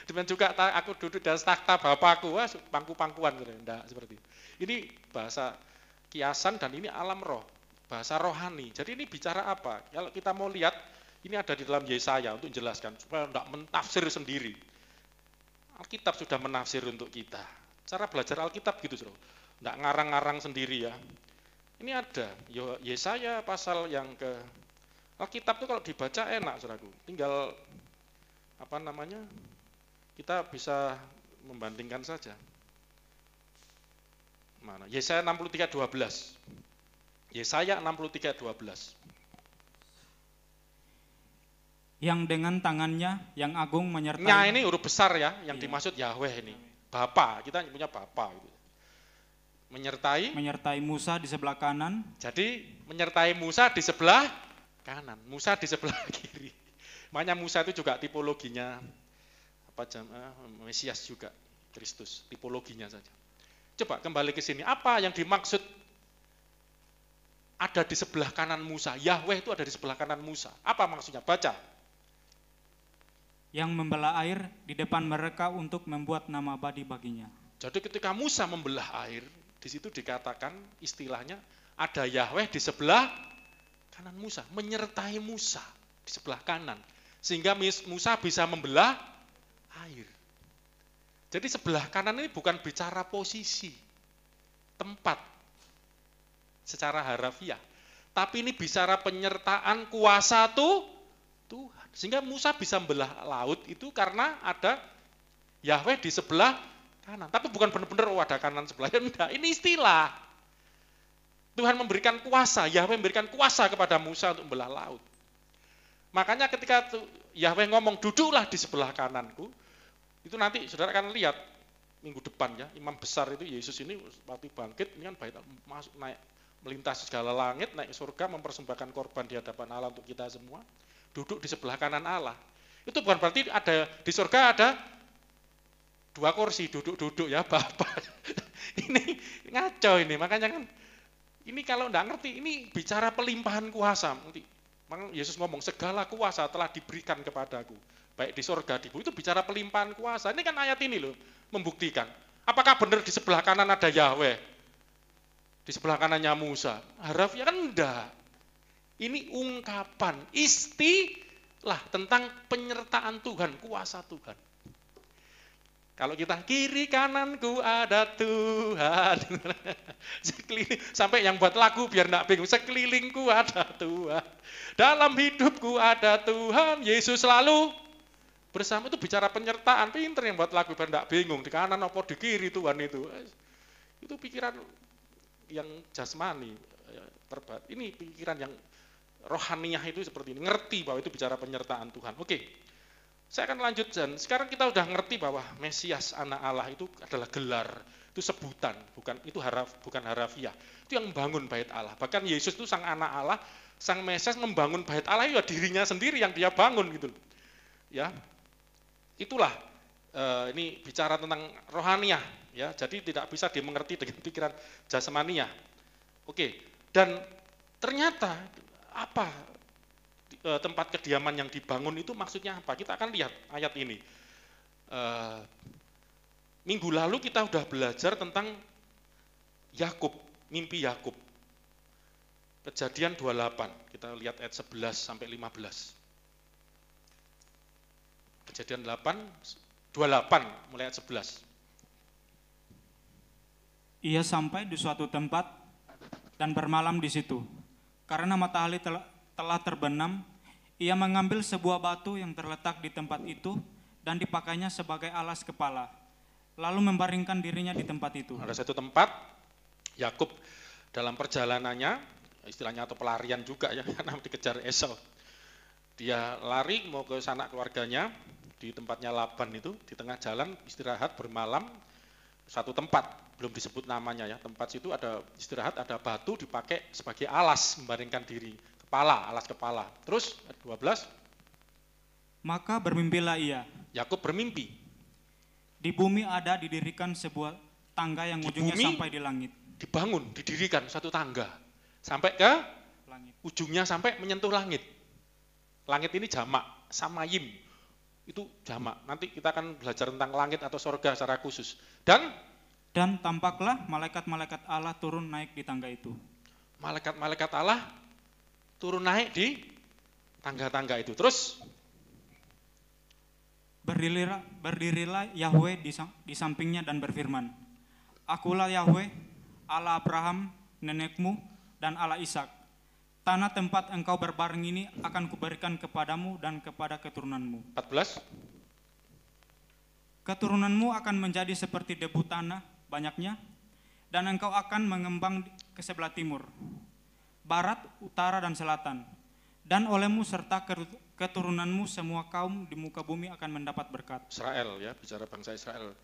Demikian juga aku duduk di atas takhta Bapakku, wah, pangku-pangkuan, enggak seperti itu. Ini bahasa kiasan dan ini alam roh, bahasa rohani. Jadi ini bicara apa? Kalau kita mau lihat, ini ada di dalam Yesaya untuk menjelaskan, supaya tidak mentafsir sendiri. Alkitab sudah menafsir untuk kita. Cara belajar Alkitab gitu, Saudara. Tidak ngarang-ngarang sendiri ya. Ini ada, Yesaya pasal yang ke, Alkitab itu kalau dibaca enak, Saudaraku. Tinggal, kita bisa membandingkan saja. Mana? Yesaya 63:12. Yesaya 63:12. yang dengan tangannya yang agung menyertai. Nya ini huruf besar ya, yang dimaksud Yahweh ini. Bapa, kita punya Bapa. Gitu. Menyertai Musa di sebelah kanan. Jadi menyertai Musa di sebelah kanan, Musa di sebelah kiri. Makanya Musa itu juga tipologinya Mesias juga, Kristus, tipologinya saja. Coba kembali ke sini, apa yang dimaksud ada di sebelah kanan Musa? Yahweh itu ada di sebelah kanan Musa. Apa maksudnya? Baca. Yang membelah air di depan mereka untuk membuat nama abadi baginya. Jadi ketika Musa membelah air, di situ dikatakan istilahnya ada Yahweh di sebelah kanan Musa, menyertai Musa di sebelah kanan. Sehingga Musa bisa membelah air. Jadi sebelah kanan ini bukan bicara posisi, tempat, secara harafiah. Tapi ini bicara penyertaan kuasa Tuhan. Sehingga Musa bisa membelah laut itu karena ada Yahweh di sebelah kanan. Tapi bukan benar-benar ada kanan sebelah. Enggak, ini istilah. Tuhan memberikan kuasa, Yahweh memberikan kuasa kepada Musa untuk membelah laut. Makanya ketika Yahweh ngomong, duduklah di sebelah kananku, itu nanti saudara akan lihat minggu depan ya, imam besar itu Yesus ini waktu bangkit, ini kan masuk naik melintasi segala langit, naik surga, mempersembahkan korban di hadapan Allah untuk kita semua, duduk di sebelah kanan Allah. Itu bukan berarti ada di surga ada dua kursi duduk-duduk ya Bapak. Ini ngaco ini, makanya kan ini kalau enggak ngerti, ini bicara pelimpahan kuasa. Makanya Yesus ngomong, segala kuasa telah diberikan kepadaku. Baik di surga, di bumi, itu bicara pelimpahan kuasa. Ini kan ayat ini loh, membuktikan. Apakah benar di sebelah kanan ada Yahweh? Di sebelah kanannya Musa? Harafiah kan enggak. Ini ungkapan, istilah tentang penyertaan Tuhan, kuasa Tuhan. Kalau kita kiri kananku ada Tuhan. Sampai yang buat lagu biar enggak bingung, sekelilingku ada Tuhan. Dalam hidupku ada Tuhan, Yesus selalu bersama. Itu bicara penyertaan, pinter yang buat lagu biar enggak bingung, di kanan apa di kiri Tuhan itu. Itu pikiran yang jasmani. Ini pikiran yang rohaniah itu seperti ini, ngerti bahwa itu bicara penyertaan Tuhan. Oke. Saya akan lanjutkan. Sekarang kita udah ngerti bahwa Mesias anak Allah itu adalah gelar, itu sebutan, bukan harafiah. Itu yang membangun bait Allah. Bahkan Yesus itu sang anak Allah, sang Mesias membangun bait Allah itu dirinya sendiri yang dia bangun gitu. Ya. Itulah ini bicara tentang rohaniah ya. Jadi tidak bisa dimengerti dengan pikiran jasmaniah. Oke. Dan ternyata apa tempat kediaman yang dibangun itu maksudnya apa? Kita akan lihat ayat ini. Minggu lalu kita sudah belajar tentang Yakub, mimpi Yakub. Kejadian 28, kita lihat ayat 11 sampai 15. Kejadian 28 mulai ayat 11. Ia sampai di suatu tempat dan bermalam di situ. Karena matahari telah terbenam, ia mengambil sebuah batu yang terletak di tempat itu dan dipakainya sebagai alas kepala, lalu membaringkan dirinya di tempat itu. Ada satu tempat, Yakub dalam perjalanannya, istilahnya atau pelarian juga ya, karena dikejar Esau. Dia lari mau ke sanak keluarganya, di tempatnya Laban itu, di tengah jalan istirahat bermalam, satu tempat, belum disebut namanya ya, tempat situ ada istirahat, ada batu dipakai sebagai alas membaringkan diri. Alas kepala. Terus 12. Maka bermimpilah ia. Yakub bermimpi. Di bumi ada didirikan sebuah tangga yang ujungnya sampai di langit. Dibangun, didirikan satu tangga sampai ke langit. Ujungnya sampai menyentuh langit. Langit ini jamak, samayim. Itu jamak. Nanti kita akan belajar tentang langit atau sorga secara khusus. Dan tampaklah malaikat-malaikat Allah turun naik di tangga itu. Malaikat-malaikat Allah turun naik di tangga-tangga itu. Terus berdirilah Yahweh di sampingnya dan berfirman, Akulah Yahweh, Allah Abraham, nenekmu, dan Allah Ishak. Tanah tempat engkau berbaring ini akan kuberikan kepadamu dan kepada keturunanmu. 14. Keturunanmu akan menjadi seperti debu tanah banyaknya, dan engkau akan mengembang ke sebelah timur, barat, utara, dan selatan. Dan olehmu serta keturunanmu semua kaum di muka bumi akan mendapat berkat. Israel ya, bicara bangsa Israel.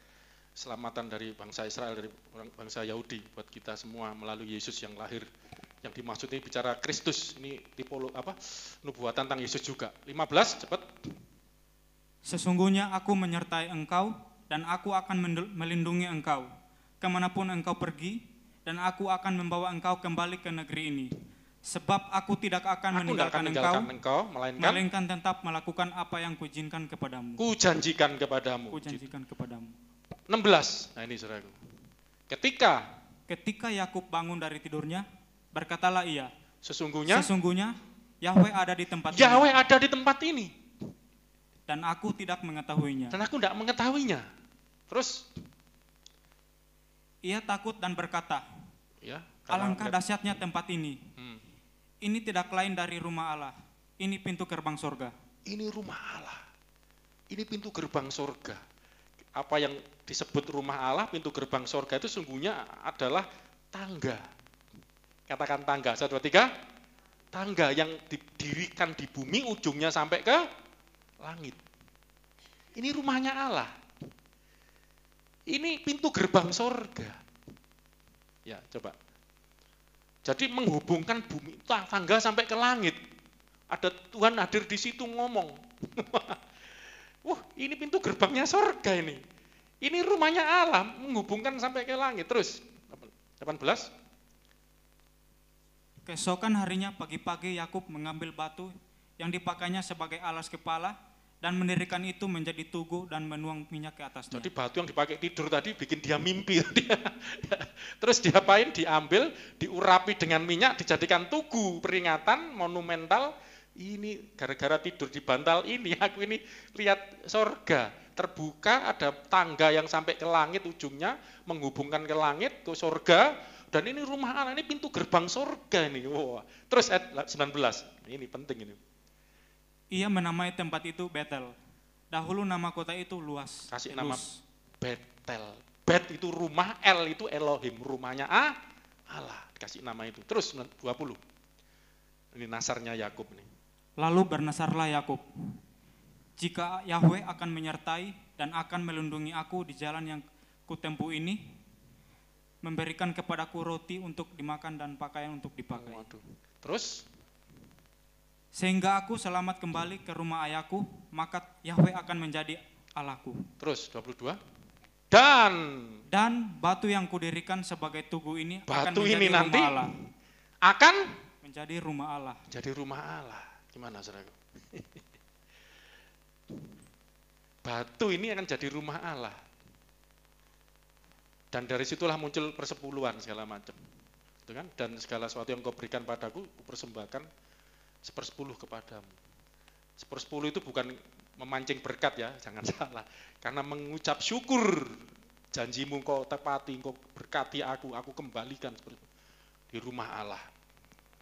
Selamatan dari bangsa Israel, dari bangsa Yahudi buat kita semua melalui Yesus yang lahir. Yang dimaksud ini bicara Kristus, ini nubuatan tentang Yesus juga. 15, cepat. Sesungguhnya aku menyertai engkau dan aku akan melindungi engkau kemanapun engkau pergi, dan aku akan membawa engkau kembali ke negeri ini. Sebab aku tidak akan meninggalkan engkau, melainkan tetap melakukan apa yang kuizinkan kepadamu. Kujanjikan kepadamu. 16, nah ini saudaraku. Ketika Yakub bangun dari tidurnya, berkatalah ia, Sesungguhnya Yahweh ada di tempat ini. Dan aku tidak mengetahuinya. Terus ia takut dan berkata, ya, alangkah dahsyatnya tempat ini. Ini tidak lain dari rumah Allah. Ini pintu gerbang surga. Ini rumah Allah. Ini pintu gerbang surga. Apa yang disebut rumah Allah, pintu gerbang surga itu sungguhnya adalah tangga. Katakan tangga, 1, 2, 3. Tangga yang didirikan di bumi, ujungnya sampai ke langit. Ini rumahnya Allah. Ini pintu gerbang surga. Ya, coba. Jadi menghubungkan bumi, tangga sampai ke langit. Ada Tuhan hadir di situ ngomong. Wah, ini pintu gerbangnya surga ini. Ini rumahnya Allah, menghubungkan sampai ke langit. Terus, 18. Keesokan harinya pagi-pagi Yakub mengambil batu yang dipakainya sebagai alas kepala dan mendirikan itu menjadi tugu dan menuang minyak ke atasnya. Jadi batu yang dipakai tidur tadi bikin dia mimpi. Terus diapain? Diambil, diurapi dengan minyak, dijadikan tugu peringatan monumental. Ini gara-gara tidur di bantal ini, aku ini lihat surga. Terbuka, ada tangga yang sampai ke langit ujungnya, menghubungkan ke langit, ke surga. Dan ini rumah Allah, ini pintu gerbang surga ini. Wow. Terus ayat 19, ini penting ini. Ia menamai tempat itu Betel. Dahulu nama kota itu Luas. Kasih nama Betel. Bet itu rumah, El itu Elohim, rumahnya Allah. Kasih nama itu. Terus 20. Ini nasarnya Yakub nih. Lalu bernasarlah Yakub. Jika Yahweh akan menyertai dan akan melindungi aku di jalan yang kutempuh ini, memberikan kepadaku roti untuk dimakan dan pakaian untuk dipakai. Terus? Sehingga aku selamat kembali ke rumah ayahku, maka Yahweh akan menjadi Allahku. Terus 22. Dan batu yang kudirikan sebagai tugu ini akan menjadi ini nanti rumah Allah. Akan menjadi rumah Allah. Jadi rumah Allah. Gimana saudaraku? Batu ini akan jadi rumah Allah. Dan dari situlah muncul persepuluhan segala macam. Dan segala sesuatu yang kau berikan padaku, kupersembahkan 1/10 kepadamu. 1/10 itu bukan memancing berkat ya, jangan salah. Karena mengucap syukur, janjimu kau tepati, kau berkati aku kembalikan di rumah Allah.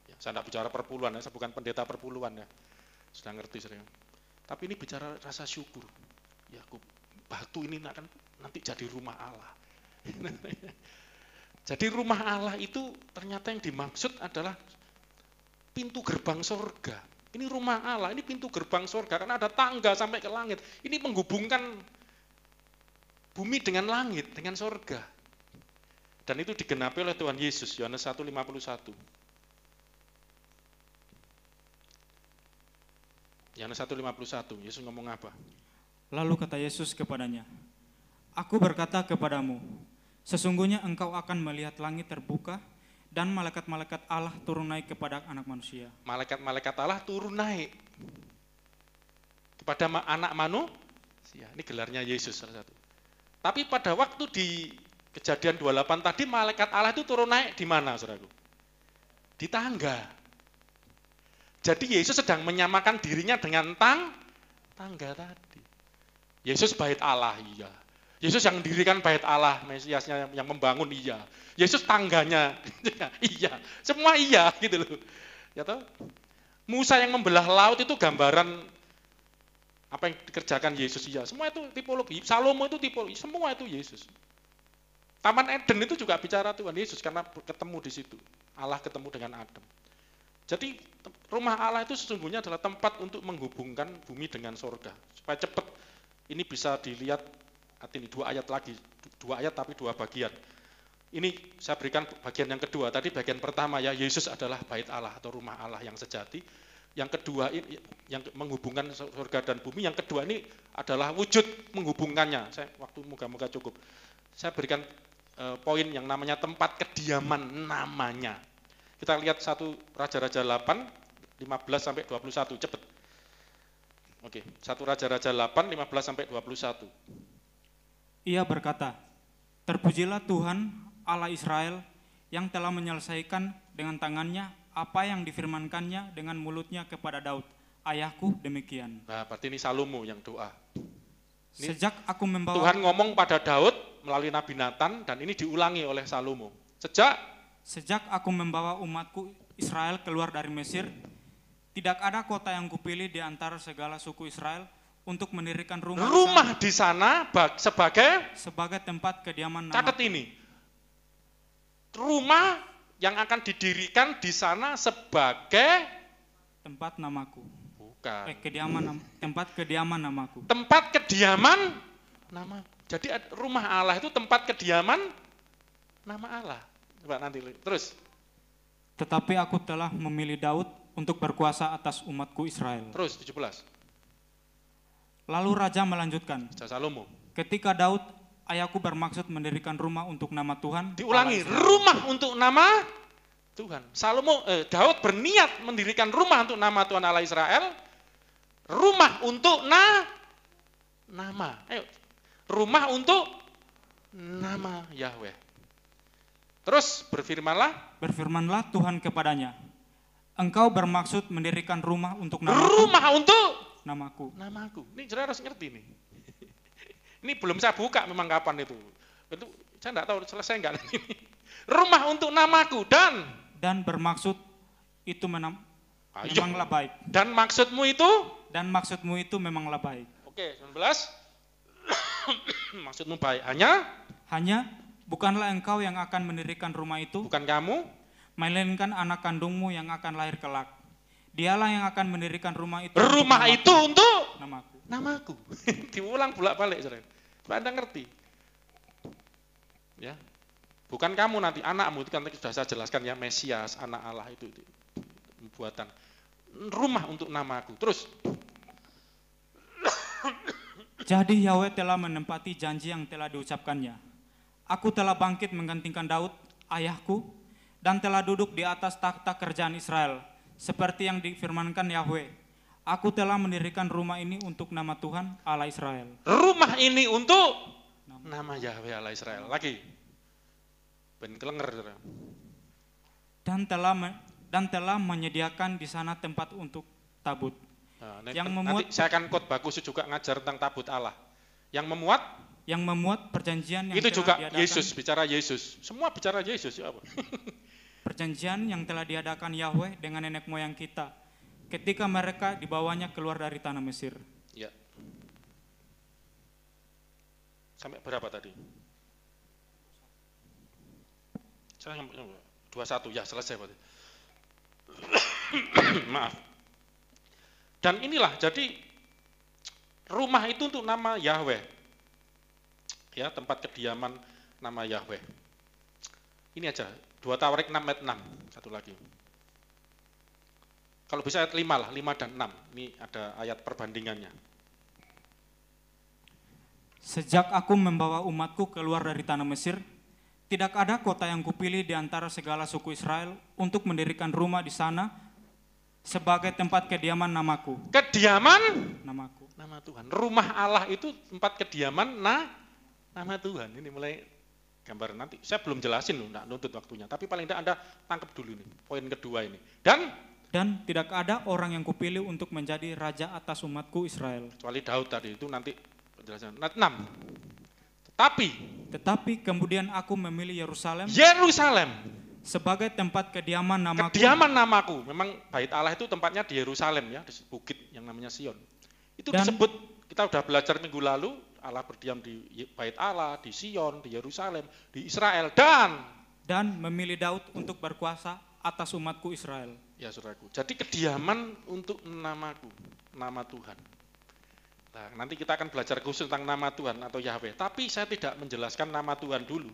Ya, saya tidak bicara perpuluhan ya, saya bukan pendeta perpuluhan ya, sudah ngerti sering. Tapi ini bicara rasa syukur. Ya, batu ini akan nanti jadi rumah Allah. Jadi rumah Allah itu ternyata yang dimaksud adalah pintu gerbang surga. Ini rumah Allah, ini pintu gerbang surga karena ada tangga sampai ke langit. Ini menghubungkan bumi dengan langit, dengan surga. Dan itu digenapi oleh Tuhan Yesus, Yohanes 1:51. Yohanes 1:51, Yesus ngomong apa? Lalu kata Yesus kepadanya, aku berkata kepadamu, sesungguhnya engkau akan melihat langit terbuka, dan malaikat-malaikat Allah turun naik kepada anak manusia. Malaikat-malaikat Allah turun naik kepada anak manusia. Ini gelarnya Yesus salah satu. Tapi pada waktu di Kejadian 28 tadi, malaikat Allah itu turun naik di mana, saudaraku? Di tangga. Jadi Yesus sedang menyamakan dirinya dengan tangga tadi. Yesus bait Allah, iya. Yesus yang mendirikan bait Allah, Mesiasnya yang membangun, iya. Yesus tangganya, iya. Semua iya gitu loh. Ya toh? Musa yang membelah laut itu gambaran apa yang dikerjakan Yesus, iya. Semua itu tipologi. Salomo itu tipologi, semua itu Yesus. Taman Eden itu juga bicara Tuhan Yesus karena ketemu di situ. Allah ketemu dengan Adam. Jadi rumah Allah itu sesungguhnya adalah tempat untuk menghubungkan bumi dengan sorga. Supaya cepat, ini bisa dilihat, ini 2 ayat lagi, 2 ayat tapi 2 bagian. Ini saya berikan bagian yang kedua, tadi bagian pertama ya, Yesus adalah bait Allah atau rumah Allah yang sejati. Yang kedua, yang menghubungkan sorga dan bumi, yang kedua ini adalah wujud menghubungkannya. Waktu moga-moga cukup. Saya berikan poin yang namanya tempat kediaman namanya. Kita lihat 1 Raja-Raja 8, 15 sampai 21, cepat. Oke, 1 Raja-Raja 8, 15 sampai 21. Ia berkata, "Terpujilah Tuhan Allah Israel yang telah menyelesaikan dengan tangannya apa yang difirmankannya dengan mulutnya kepada Daud, ayahku demikian." Nah, berarti ini Salomo yang doa. Ini Sejak aku membawa Tuhan ngomong pada Daud melalui Nabi Nathan dan ini diulangi oleh Salomo. Sejak aku membawa umatku Israel keluar dari Mesir, tidak ada kota yang kupilih di antara segala suku Israel untuk mendirikan rumah di sana sebagai tempat kediaman catat namaku. ini. Rumah yang akan didirikan di sana sebagai Tempat namaku. bukan. Tempat kediaman namaku. Tempat kediaman nama. Jadi rumah Allah itu tempat kediaman nama Allah. Coba nanti terus. Tetapi aku telah memilih Daud untuk berkuasa atas umatku Israel. Terus 17. Lalu raja melanjutkan, Salomo. ketika Daud ayahku bermaksud mendirikan rumah untuk nama Tuhan. Diulangi, rumah untuk nama Tuhan. Daud berniat mendirikan rumah untuk nama Tuhan Allah Israel. Rumah untuk nama. Ayo. Rumah untuk nama Yahweh. Terus Berfirmanlah Tuhan kepadanya, engkau bermaksud mendirikan rumah untuk namaku. Rumah untuk namaku. Ini saudara harus ngerti nih. Ini belum saya buka memang kapan itu. Itu saya enggak tahu selesai enggak ini. Rumah untuk namaku dan bermaksud itu memanglah baik. Dan maksudmu itu memanglah baik. Oke, 19. Maksudmu baik. Hanya bukanlah engkau yang akan mendirikan rumah itu, bukan kamu, melainkan anak kandungmu yang akan lahir kelak. Dialah yang akan mendirikan rumah itu. Rumah itu untuk namaku. Diulang bolak-balik, saudara. Supaya Anda ngerti. Ya. Bukan kamu nanti, anakmu itu kan sudah saya jelaskan ya, Mesias, anak Allah itu buatan. Rumah untuk namaku. Terus. Jadi Yahweh telah menempati janji yang telah diucapkannya. Aku telah bangkit menggantikan Daud, ayahku, dan telah duduk di atas takhta kerajaan Israel, seperti yang difirmankan Yahweh. Aku telah mendirikan rumah ini untuk nama Tuhan Allah Israel. Rumah ini untuk nama Yahweh Allah Israel. Lagi. Ben kelenger. Dan telah menyediakan di sana tempat untuk tabut. Nah, nanti saya akan khotbah khusus juga ngajar tentang tabut Allah. Yang memuat perjanjian yang itu telah juga diadakan, Yesus, bicara Yesus. Semua bicara Yesus ya apa? Perjanjian yang telah diadakan Yahweh dengan nenek moyang kita ketika mereka dibawanya keluar dari tanah Mesir. Ya. Sampai berapa tadi? 21 ya, selesai berarti. Maaf. Dan inilah jadi rumah itu untuk nama Yahweh. Ya, tempat kediaman nama Yahweh. Ini aja, 2 Tawarik 6 ayat 6, satu lagi. Kalau bisa ayat 5 lah, 5 dan 6. Ini ada ayat perbandingannya. Sejak aku membawa umatku keluar dari tanah Mesir, tidak ada kota yang kupilih di antara segala suku Israel untuk mendirikan rumah di sana sebagai tempat kediaman namaku. Namaku. Nama Tuhan. Rumah Allah itu tempat kediaman nama Tuhan. Ini mulai gambar nanti. Saya belum jelasin loh, enggak nuntut waktunya. Tapi paling tidak Anda tangkap dulu nih, poin kedua ini. Dan tidak ada orang yang kupilih untuk menjadi raja atas umatku Israel. Kecuali Daud tadi, itu nanti penjelasan. 6. Tetapi kemudian aku memilih Yerusalem sebagai tempat kediaman namaku. Memang bait Allah itu tempatnya di Yerusalem ya, di bukit yang namanya Sion. Itu disebut, kita sudah belajar minggu lalu, Allah berdiam di bait Allah, di Sion, di Yerusalem, di Israel, dan memilih Daud untuk berkuasa atas umatku Israel. Ya saudaraku, jadi kediaman untuk namaku, nama Tuhan. Nah, nanti kita akan belajar khusus tentang nama Tuhan atau Yahweh. Tapi saya tidak menjelaskan nama Tuhan dulu.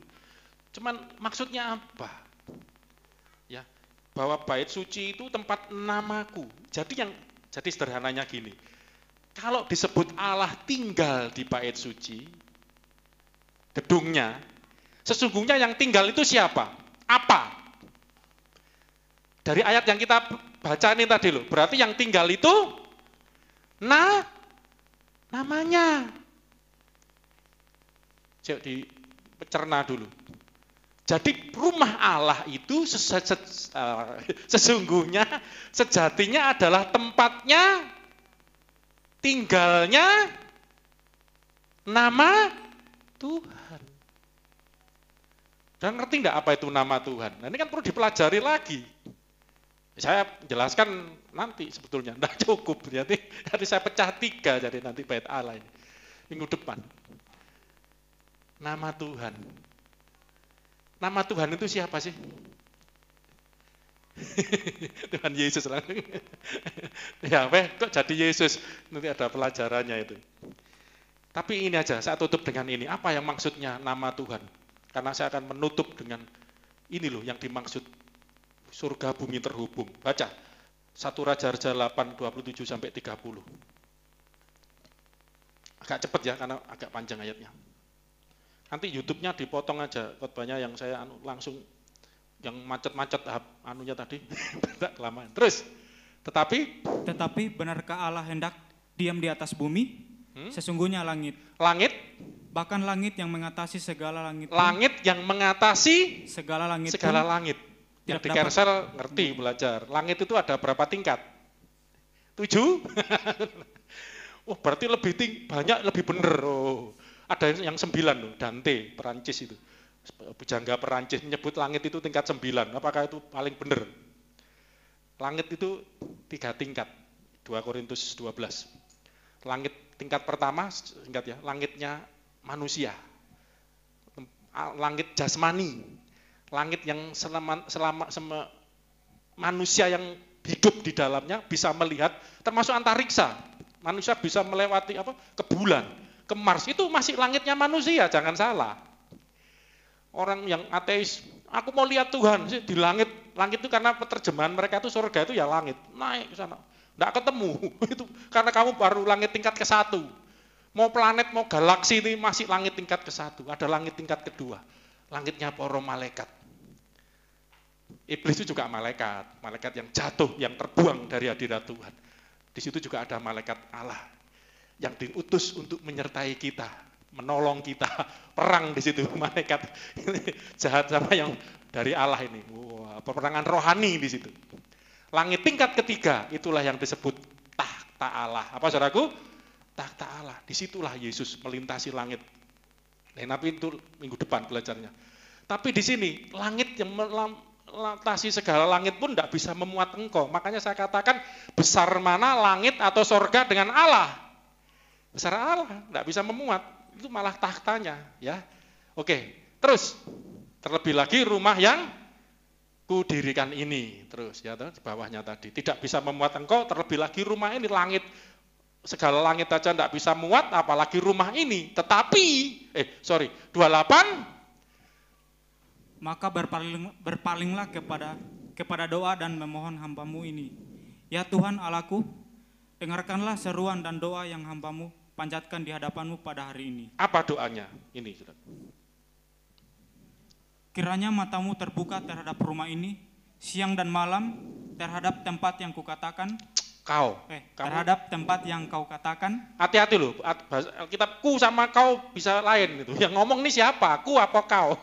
Cuman maksudnya apa? Ya, bahwa bait suci itu tempat namaku. Jadi sederhananya gini. Kalau disebut Allah tinggal di bait suci, gedungnya, sesungguhnya yang tinggal itu siapa? Apa? Dari ayat yang kita baca ini tadi loh, berarti yang tinggal itu namanya. Coba dicerna dulu. Jadi rumah Allah itu sesungguhnya, sejatinya adalah tempatnya tinggalnya nama Tuhan. Dan ngerti enggak apa itu nama Tuhan? Nah, ini kan perlu dipelajari lagi. Saya jelaskan nanti sebetulnya, enggak cukup. Jadi saya pecah 3, jadi nanti bait Allah ini. Minggu depan. Nama Tuhan. Nama Tuhan itu siapa sih? Tuhan Yesus langsung. Ya, kok jadi Yesus? Nanti ada pelajarannya itu. Tapi ini aja, saya tutup dengan ini. Apa yang maksudnya nama Tuhan? Karena saya akan menutup dengan ini loh yang dimaksud surga bumi terhubung. Baca 1 Raja-Raja 8, 27 sampai 30. Agak cepat ya, karena agak panjang ayatnya. Nanti YouTube-nya dipotong aja khotbahnya yang saya langsung yang macet-macet anunya tadi. Tidak kelamaan. Terus, tetapi benarkah Allah hendak diam di atas bumi? Sesungguhnya langit, bahkan langit yang mengatasi segala langit, yang mengatasi segala langit. Yang di Kersel ngerti belajar. Langit itu ada berapa tingkat? 7? Oh, berarti lebih banyak, lebih bener. Oh, ada yang 9 loh, Dante, Perancis itu. Pujangga Perancis menyebut langit itu tingkat 9. Apakah itu paling benar? Langit itu 3 tingkat. 2 Korintus 12. Langit tingkat pertama, ingat ya, langitnya manusia. Langit jasmani. Langit yang selama manusia yang hidup di dalamnya bisa melihat, termasuk antariksa. Manusia bisa melewati ke bulan, ke Mars. Itu masih langitnya manusia, jangan salah. Orang yang ateis, aku mau lihat Tuhan di langit. Langit itu karena penerjemahan mereka itu surga itu ya langit. Naik ke sana. Enggak ketemu. Itu karena kamu baru langit tingkat ke-1. Mau planet, mau galaksi ini masih langit tingkat ke-1. Ada langit tingkat kedua. Langitnya para malaikat. Iblis itu juga malaikat. Malaikat yang jatuh, yang terbuang dari hadirat Tuhan. Di situ juga ada malaikat Allah yang diutus untuk menyertai kita, menolong kita, perang di situ malaikat jahat sama yang dari Allah ini. Wah, peperangan rohani di situ. Langit tingkat ketiga itulah yang disebut takhta Allah. Apa saudaraku? Takhta Allah. Disitulah Yesus melintasi langit. Nah, tapi itu minggu depan belajarnya. Tapi di sini langit yang melintasi segala langit pun tidak bisa memuat engkau. Makanya saya katakan besar mana langit atau sorga dengan Allah. Besar Allah, tidak bisa memuat. Itu malah tahtanya, ya. Oke, terus terlebih lagi rumah yang kudirikan ini, terus ya, di bawahnya tadi tidak bisa memuat engkau, terlebih lagi rumah ini langit, segala langit aja tidak bisa muat, apalagi rumah ini. Tetapi, 28. Maka berpalinglah kepada doa dan memohon hambamu ini. Ya Tuhan Allahku, dengarkanlah seruan dan doa yang hambamu panjatkan di hadapanmu pada hari ini. Apa doanya? Ini, saudara. Kiranya matamu terbuka terhadap rumah ini, siang dan malam, terhadap tempat yang kukatakan. Terhadap tempat yang kau katakan. Hati-hati loh, kitab ku sama kau bisa lain itu. Yang ngomong ini siapa? Ku apa kau?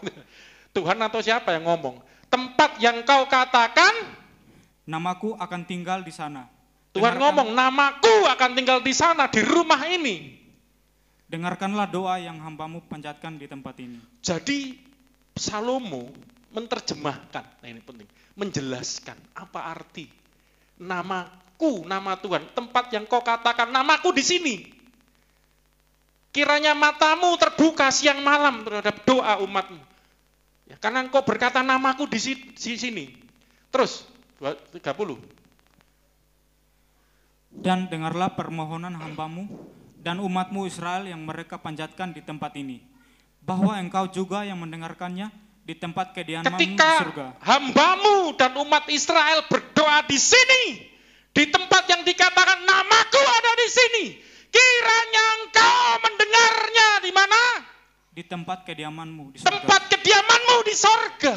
Tuhan atau siapa yang ngomong? Tempat yang kau katakan, namaku akan tinggal di sana. Tuhan ngomong, namaku akan tinggal di sana, di rumah ini. Dengarkanlah doa yang hambamu panjatkan di tempat ini. Jadi Salomo menerjemahkan, nah ini penting, menjelaskan apa arti namaku, nama Tuhan, tempat yang kau katakan, namaku di sini. Kiranya matamu terbuka siang malam terhadap doa umatmu. Ya, karena engkau berkata namaku di sini. Terus 30. Dan dengarlah permohonan hambamu dan umatmu Israel yang mereka panjatkan di tempat ini, bahwa engkau juga yang mendengarkannya di tempat kediamanmu di Ketika surga. hambamu dan umat Israel berdoa di sini, di tempat yang dikatakan namaku ada di sini, kiranya engkau mendengarnya di mana? Di tempat kediamanmu di surga. Tempat kediamanmu di sorga.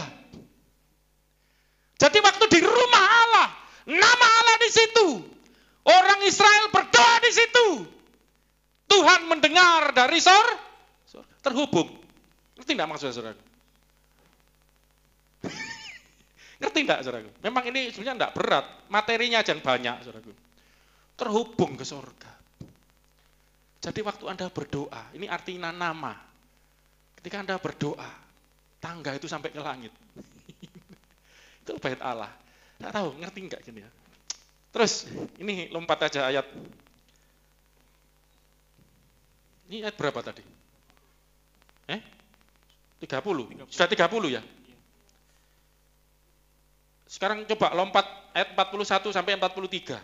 Jadi waktu di rumah Allah, nama Allah di situ, orang Israel berdoa di situ, Tuhan mendengar dari sorga, terhubung. Ngerti enggak maksudnya, saudara? Ngerti enggak, saudara? Memang ini sebenarnya enggak berat, materinya aja banyak, saudara. Terhubung ke sorga. Jadi waktu Anda berdoa, ini artinya nama. Ketika Anda berdoa, tangga itu sampai ke langit. Itu bait Allah. Enggak tahu, ngerti enggak gini ya? Terus, ini lompat aja ayat. Ini ayat berapa tadi? 30. Sudah 30 ya? Sekarang coba lompat ayat 41 sampai 43.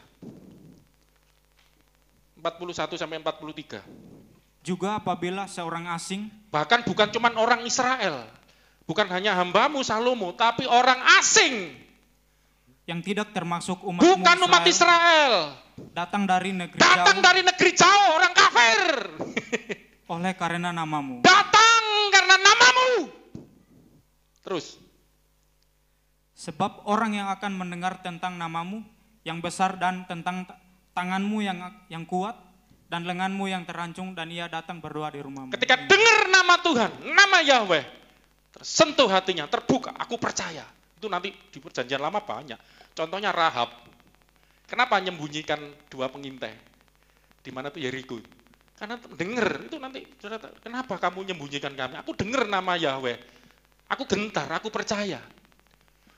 41 sampai 43. Juga apabila seorang asing, Bahkan bukan cuma orang Israel, bukan hanya hambamu Salomo, tapi orang asing, yang tidak termasuk umatmu bukan umat Israel, datang dari negeri datang jauh dari negeri jauh, orang kafir, oleh karena namamu. datang karena namamu. Terus, Sebab orang yang akan mendengar tentang namamu yang besar dan tentang tanganmu yang kuat dan lenganmu yang terancung, dan ia datang berdoa di rumahmu. ketika dengar nama Tuhan, nama Yahweh, tersentuh hatinya, terbuka, aku percaya. Itu nanti di perjanjian lama banyak. Contohnya Rahab. Kenapa menyembunyikan 2 pengintai? Di mana tuh Yeriko? Karena dengar, itu nanti, saudara, kenapa kamu menyembunyikan kami? Aku dengar nama Yahweh. Aku gentar, aku percaya.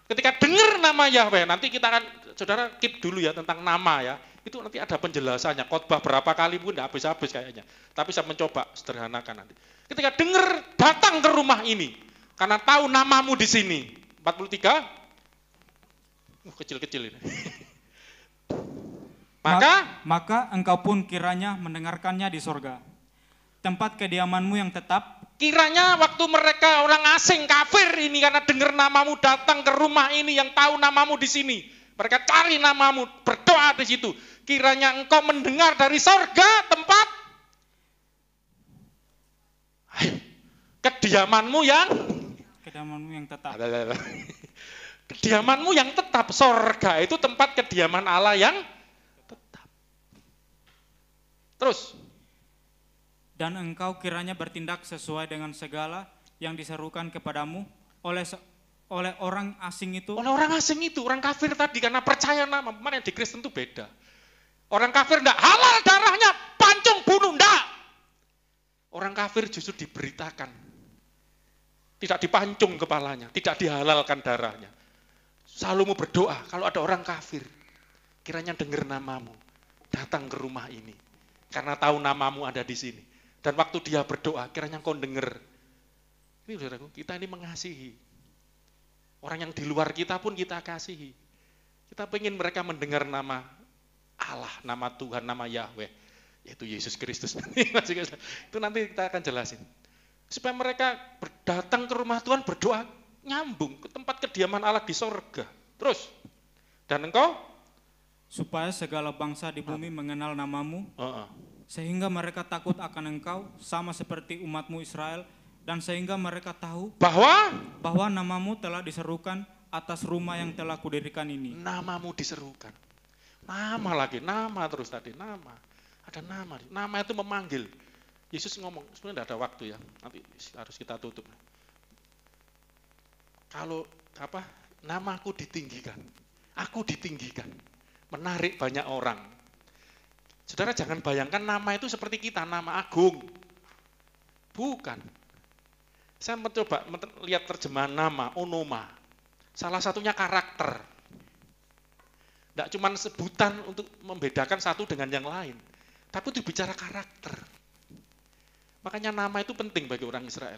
Ketika dengar nama Yahweh, nanti kita akan, saudara keep dulu ya tentang nama ya. Itu nanti ada penjelasannya, khotbah berapa kali pun tidak habis-habis kayaknya. Tapi saya mencoba sederhanakan nanti. Ketika dengar, datang ke rumah ini, karena tahu namamu di sini. 43, kecil-kecil ini. Maka engkau pun kiranya mendengarkannya di sorga, tempat kediamanmu yang tetap. Kiranya waktu mereka orang asing kafir ini karena dengar namamu datang ke rumah ini yang tahu namamu di sini. Mereka cari namamu, berdoa di situ. Kiranya engkau mendengar dari sorga tempat kediamanmu yang tetap. Kediamanmu yang tetap. Sorga itu tempat kediaman Allah yang tetap. Terus. Dan engkau kiranya bertindak sesuai dengan segala yang diserukan kepadamu oleh orang asing itu. Oleh orang asing itu, orang kafir tadi karena percaya nama. Mana yang di Kristen itu beda. Orang kafir enggak halal darahnya, pancung bunuh enggak. Orang kafir justru diberitakan. Tidak dipancung kepalanya, tidak dihalalkan darahnya. Salomo berdoa, kalau ada orang kafir, kiranya dengar namamu, datang ke rumah ini. Karena tahu namamu ada di sini. Dan waktu dia berdoa, kiranya kau dengar. Ini saudaraku, kita ini mengasihi. Orang yang di luar kita pun kita kasihi. Kita pengen mereka mendengar nama Allah, nama Tuhan, nama Yahweh. Yaitu Yesus Kristus. Itu nanti kita akan jelasin. Supaya mereka datang ke rumah Tuhan, berdoa, nyambung ke tempat kediaman Allah di sorga. Terus, dan engkau? Supaya segala bangsa di bumi mengenal namamu, sehingga mereka takut akan engkau, sama seperti umatmu Israel, dan sehingga mereka tahu bahwa namamu telah diserukan atas rumah yang telah kudirikan ini. Namamu diserukan. Nama lagi, nama terus tadi, nama. Ada nama. Nama itu memanggil. Yesus ngomong, sebenarnya tidak ada waktu ya, nanti harus kita tutup. Kalau namaku ditinggikan, aku ditinggikan, menarik banyak orang. Saudara jangan bayangkan nama itu seperti kita, nama agung. Bukan. Saya mencoba lihat terjemahan nama, onoma. Salah satunya karakter. Tidak cuma sebutan untuk membedakan satu dengan yang lain. Tapi itu bicara karakter. Makanya nama itu penting bagi orang Israel.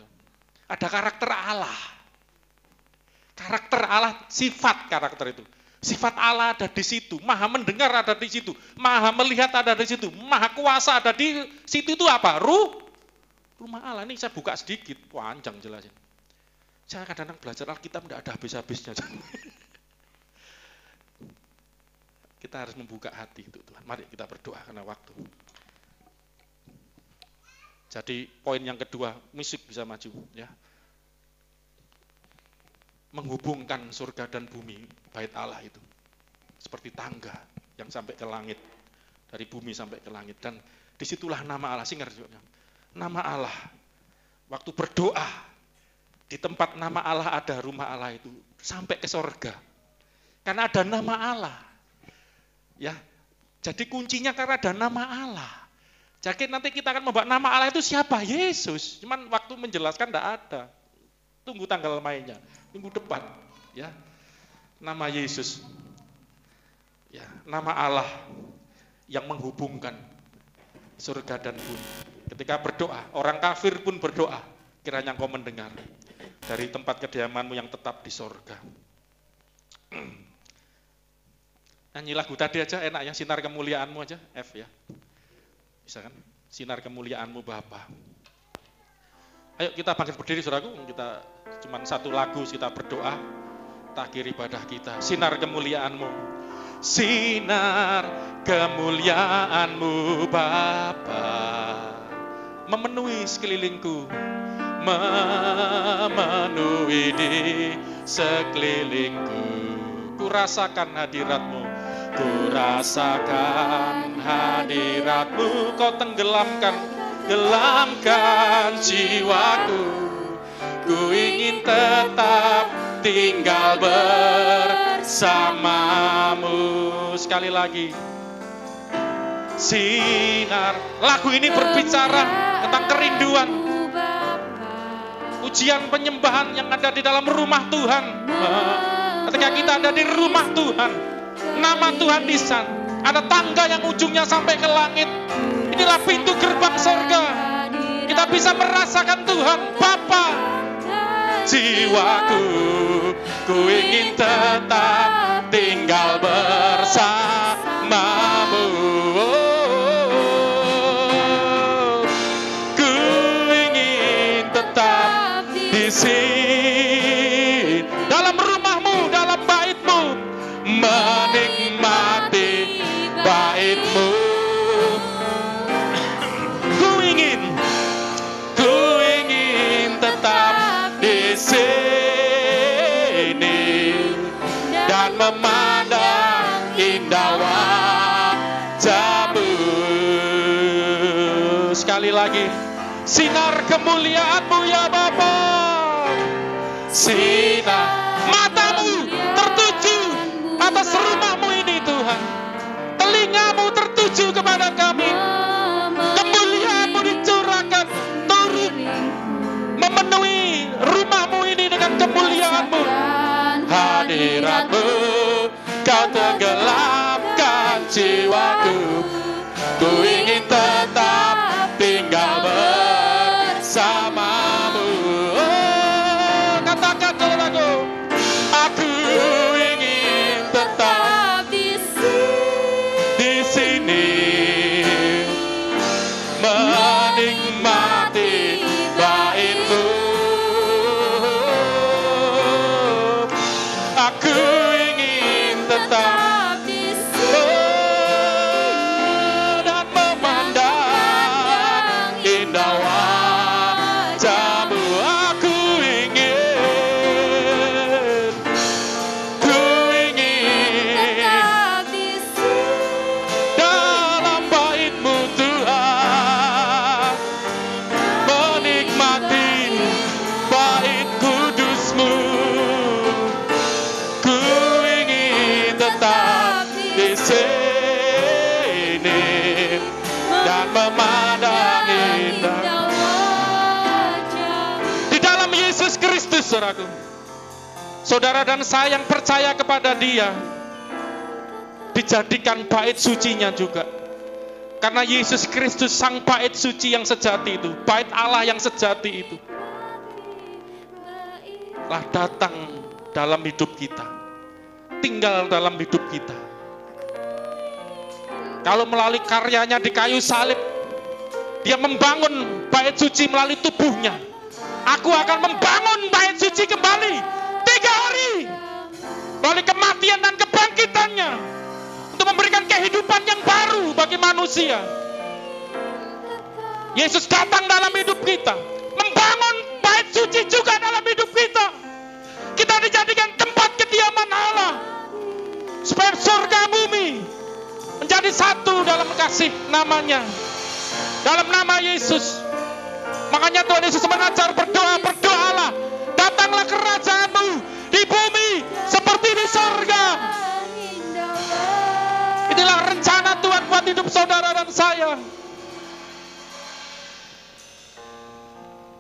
Ada karakter Allah. Karakter Allah, sifat karakter itu. Sifat Allah ada di situ, maha mendengar ada di situ, maha melihat ada di situ, maha kuasa ada di situ. Itu apa? Rumah Allah. Ini saya buka sedikit, panjang jelasin. Saya kadang-kadang belajar Alkitab tidak ada habis-habisnya. Kita harus membuka hati untuk Tuhan. Mari kita berdoa karena waktu. Jadi poin yang kedua, musik bisa maju, ya. Menghubungkan surga dan bumi, bait Allah itu. Seperti tangga yang sampai ke langit. Dari bumi sampai ke langit. Dan disitulah nama Allah, singar juga. Nama Allah, waktu berdoa, di tempat nama Allah ada rumah Allah itu, sampai ke surga. Karena ada nama Allah. Ya, jadi kuncinya karena ada nama Allah. Jadi nanti kita akan membawa nama Allah itu siapa? Yesus. Cuman waktu menjelaskan tidak ada. Tunggu tanggal mainnya, minggu depan. Ya, nama Yesus. Ya, nama Allah yang menghubungkan surga dan bumi. Ketika berdoa, orang kafir pun berdoa. Kiranya engkau mendengar dari tempat kediamanmu yang tetap di surga. Nyanyi lagu tadi aja enak ya, sinar kemuliaanmu aja, F ya. Bisa kan? Sinar kemuliaanmu Bapa. Ayo kita bangkit berdiri saudaraku, kita cuma satu lagu kita berdoa, kita akhiri ibadah kita. Sinar kemuliaanmu. Sinar kemuliaanmu Bapa memenuhi sekelilingku, memenuhi di sekelilingku. Ku rasakan hadiratmu, ku rasakan hadiratmu. Kau gelamkan jiwaku. Ku ingin tetap tinggal bersamamu. Sekali lagi. Sinar. Lagu ini berbicara tentang kerinduan. Ujian penyembahan yang ada di dalam rumah Tuhan. Ketika kita ada di rumah Tuhan, nama Tuhan di sana. Ada tangga yang ujungnya sampai ke langit. Inilah pintu gerbang surga. Kita bisa merasakan Tuhan Bapa. Jiwaku, ku ingin tetap tinggal bersamamu. Ku ingin tetap di sini, dalam rumahmu, dalam baitmu, menikmati baitmu. Ku ingin tetap di sini dan memandang indah wajahmu. Sekali lagi, sinar kemuliaanmu ya Bapa. Sinar, matamu tertuju atas rumahmu ini Tuhan. Telingamu tertuju kepada kami. Kemuliaanmu dicurahkan turun memenuhi rumahmu ini dengan kemuliaanmu. Hadiratmu, kau tenggelamkan jiwaku. Ku ingin tetap tinggal bersamamu. Oh, katakan saudaraku, aku ingin tetap di sini, menikmati baitmu. Aku ingin tetap di sini dan memandang indah wajahmu. Aku ingin tetap di sini dalam baitmu Tuhan, menikmati bait kudusmu. Ku ingin tetap di sini dan memandang indah di dalam Yesus Kristus, saudaraku. Saudara dan saya yang percaya kepada Dia dijadikan bait sucinya juga. Karena Yesus Kristus sang bait suci yang sejati itu, bait Allah yang sejati itu, telah datang dalam hidup kita, tinggal dalam hidup kita. Kalau melalui karyanya di kayu salib, dia membangun bait suci melalui tubuhnya. Aku akan membangun bait suci kembali 3 hari melalui kematian dan kebangkitannya untuk memberikan kehidupan yang baru bagi manusia. Yesus datang dalam hidup kita, membangun bait suci juga dalam hidup kita. Kita dijadikan tempat kediaman Allah, supaya surga bumi menjadi satu dalam kasih namanya, dalam nama Yesus. Makanya Tuhan Yesus mengajar berdoa, berdoalah, datanglah kerajaanmu di bumi seperti di surga. Inilah rencana Tuhan buat hidup saudara dan saya.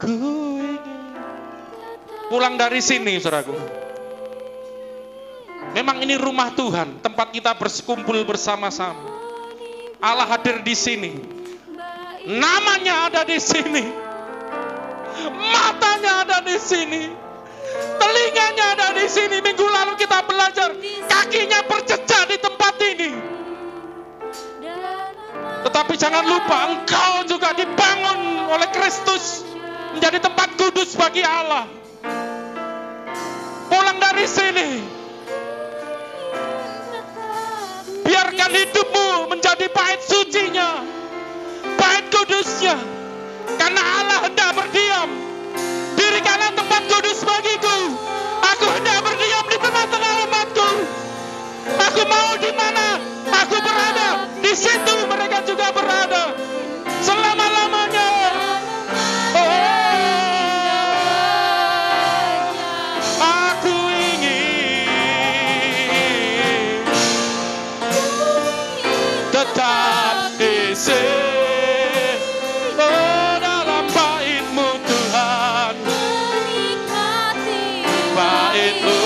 Ku ingin pulang dari sini, saudaraku. Memang ini rumah Tuhan, tempat kita berkumpul bersama-sama. Allah hadir di sini. Namanya ada di sini. Matanya ada di sini. Telinganya ada di sini. Minggu lalu kita belajar, kakinya berjejak di tempat ini. Tetapi jangan lupa, engkau juga dibangun oleh Kristus menjadi tempat kudus bagi Allah. Pulang dari sini, biarkan hidupmu menjadi bait sucinya, bait kudusnya, karena Allah hendak berdiam. Dirikanlah tempat kudus bagiku. Aku hendak berdiam di tengah-tengah umatku. Aku mau di mana aku berada, di situ mereka juga berada selama-lamanya. Aku ingin tetap di sini, dalam bait-Mu Tuhan, bait-Mu.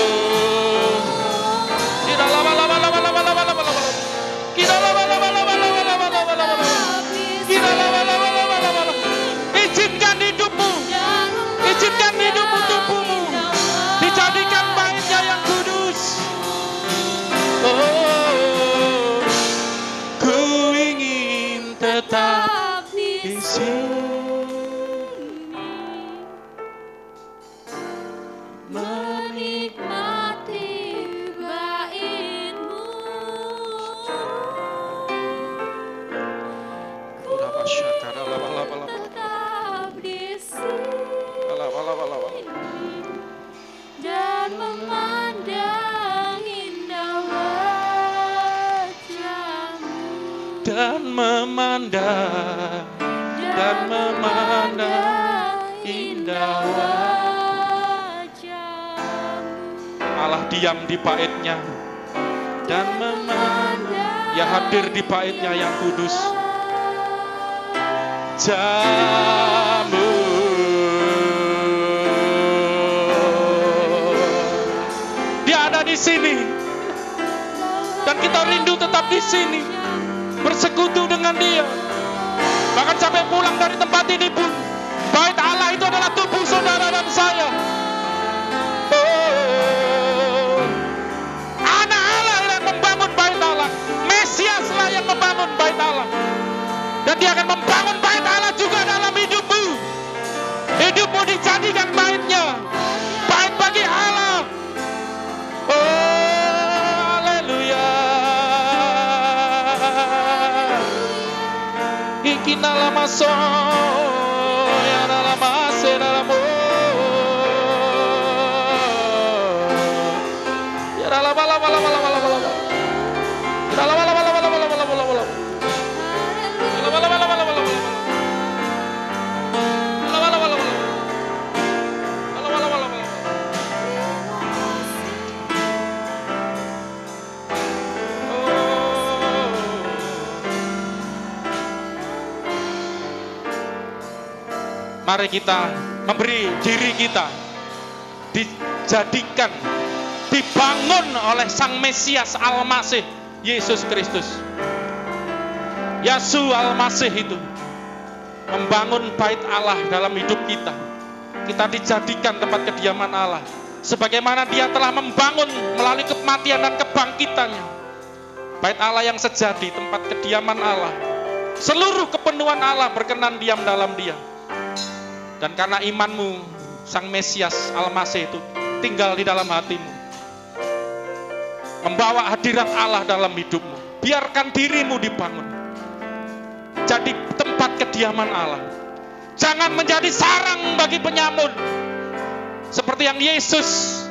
Izinkan hidupmu, izinkan hidupmu, tubuhmu dijadikan bait-Nya yang kudus. Oh, ku ingin tetap di sini, menikmati bait-Mu. Tetap di sini dan memandang indah wajah-Mu. Dan memandang indah wajah-Mu. Allah diam di bait-Nya dan memandang, ya hadir di bait-Nya yang kudus. Jamu Dia ada di sini, dan kita rindu tetap di sini, bersekutu dengan Dia. Bahkan sampai pulang dari tempat ini pun, bait Allah itu adalah tubuh saudara dan saya. Oh, anak Allah yang membangun bait Allah, Mesiaslah yang membangun bait Allah, dan Dia akan membangun bait Allah juga dalam hidupmu. Hidupmu dijadikan bait-Nya, bait bagi Allah. Oh, haleluya. Ikina lama so ya lama seramo ya lama Mari kita memberi diri kita dijadikan, dibangun oleh Sang Mesias Al-Masih, Yesus Kristus. Yesus Al-Masih itu membangun bait Allah dalam hidup kita. Kita dijadikan tempat kediaman Allah, Sebagaimana dia telah membangun melalui kematian dan kebangkitannya bait Allah yang sejati, tempat kediaman Allah. Seluruh kepenuhan Allah berkenan diam dalam dia. Dan karena imanmu, Sang Mesias Al-Masih itu tinggal di dalam hatimu, membawa hadirat Allah dalam hidupmu. Biarkan dirimu dibangun jadi tempat kediaman Allah. Jangan menjadi sarang bagi penyamun, seperti yang Yesus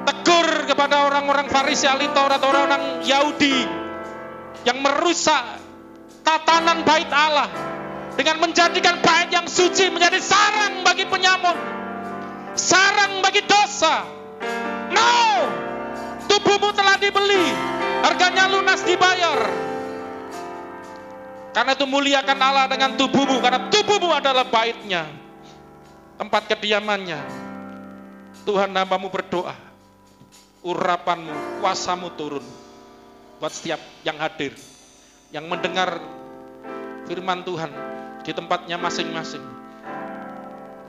tegur kepada orang-orang Farisi, ahli Taurat, orang-orang Yahudi yang merusak tatanan bait Allah dengan menjadikan bait yang suci menjadi sarang bagi penyamun, sarang bagi dosa. No, tubuhmu telah dibeli, harganya lunas dibayar. Karena itu muliakan Allah dengan tubuhmu, karena tubuhmu adalah baitnya, tempat kediamannya. Tuhan, hambamu berdoa, urapanmu, kuasamu turun buat setiap yang hadir, yang mendengar firman Tuhan di tempatnya masing-masing.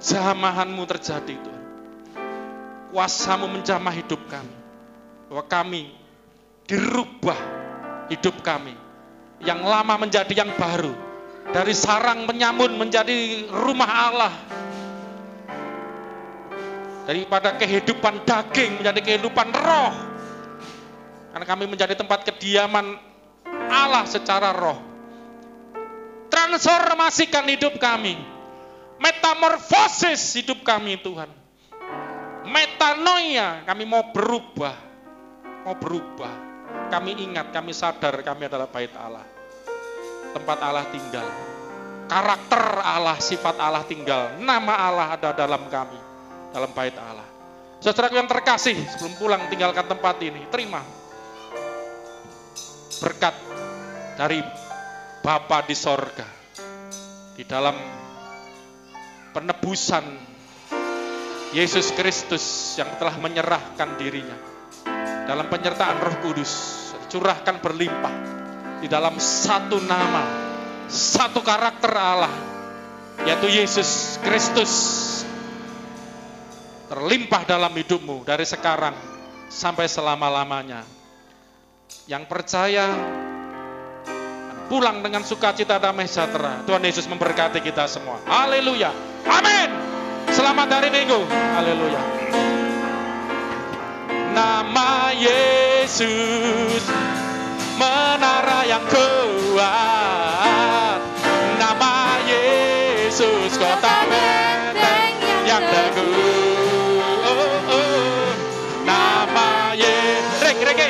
Jamahanmu terjadi Tuhan. Kuasamu menjamah hidup kami, bahwa kami dirubah hidup kami, yang lama menjadi yang baru, dari sarang penyamun menjadi rumah Allah, daripada kehidupan daging menjadi kehidupan roh. Karena kami menjadi tempat kediaman Allah secara roh. Transformasikan hidup kami, metamorfosis hidup kami Tuhan. Metanoia, kami mau berubah, mau berubah. Kami ingat, kami sadar kami adalah bait Allah, tempat Allah tinggal. Karakter Allah, sifat Allah tinggal, nama Allah ada dalam kami, dalam bait Allah. Saudaraku yang terkasih, sebelum pulang tinggalkan tempat ini, terima berkat dari Bapa di sorga, di dalam penebusan Yesus Kristus yang telah menyerahkan dirinya, dalam penyertaan Roh Kudus, curahkan berlimpah di dalam satu nama, satu karakter Allah, yaitu Yesus Kristus, terlimpah dalam hidupmu dari sekarang sampai selama-lamanya. Yang percaya pulang dengan sukacita, damai sejahtera. Tuhan Yesus memberkati kita semua. Haleluya. Amin. Selamat hari Minggu. Haleluya. Nama Yesus, menara yang kuat. Nama Yesus, kota benteng yang teguh. Nama Yesus. Rek.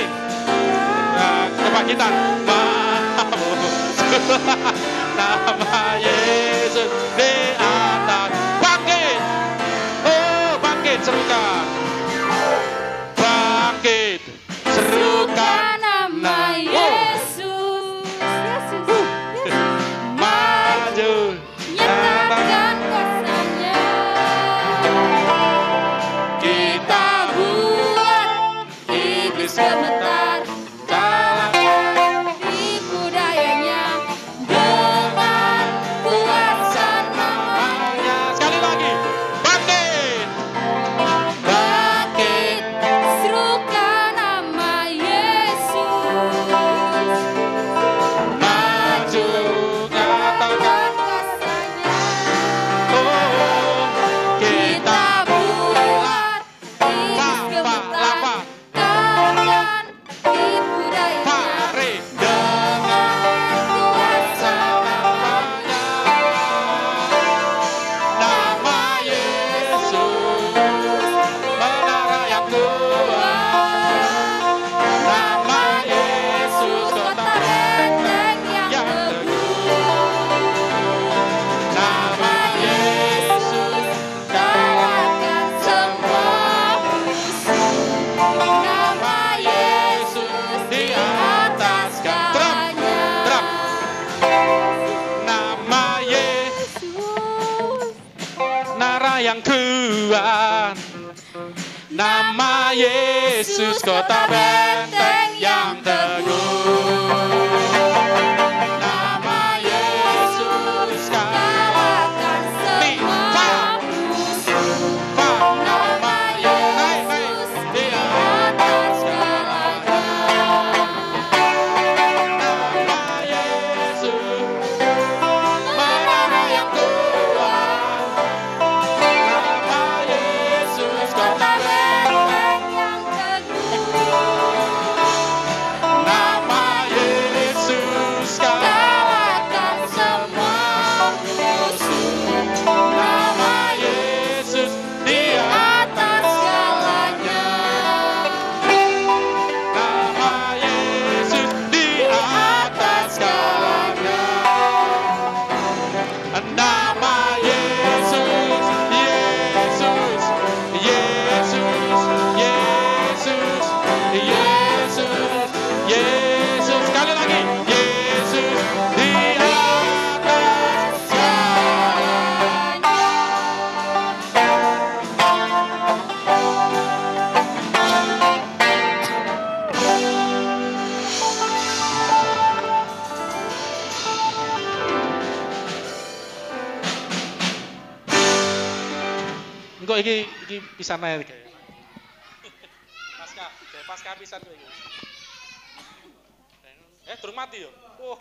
Coba kita. Nama Yesus di atas. Bangkit. Oh, bangkit, serukan. Bangkit, serukan nama Yesus. Maju, Nyatakan kuasanya. Kita buat iblis gemetar, kalahkan tipu dayanya dengan kuasa namanya. sekali lagi. Bangkit. Bangkit, serukan nama Yesus. Maju, nyatakan. Kuasanya. Oh, kita Buat iblis gemetar, kalahkan tipu dayanya pare dengan kuasa namanya. nama Yesus, menara yang kuat. Nama Yesus, kota benteng yang teguh. Nama Yesus, kalahkan semua musuh. Nama Yesus di atas segalanya. Drum. Nama Yesus, menara yang kuat. Nama Yesus, kota benteng yang teguh. Nama Yesus, kalahkan semua musuh. Nama Yesus kok iki pisan ae kayak. Pasca pisan kowe iki. Durung mati yo. Oh.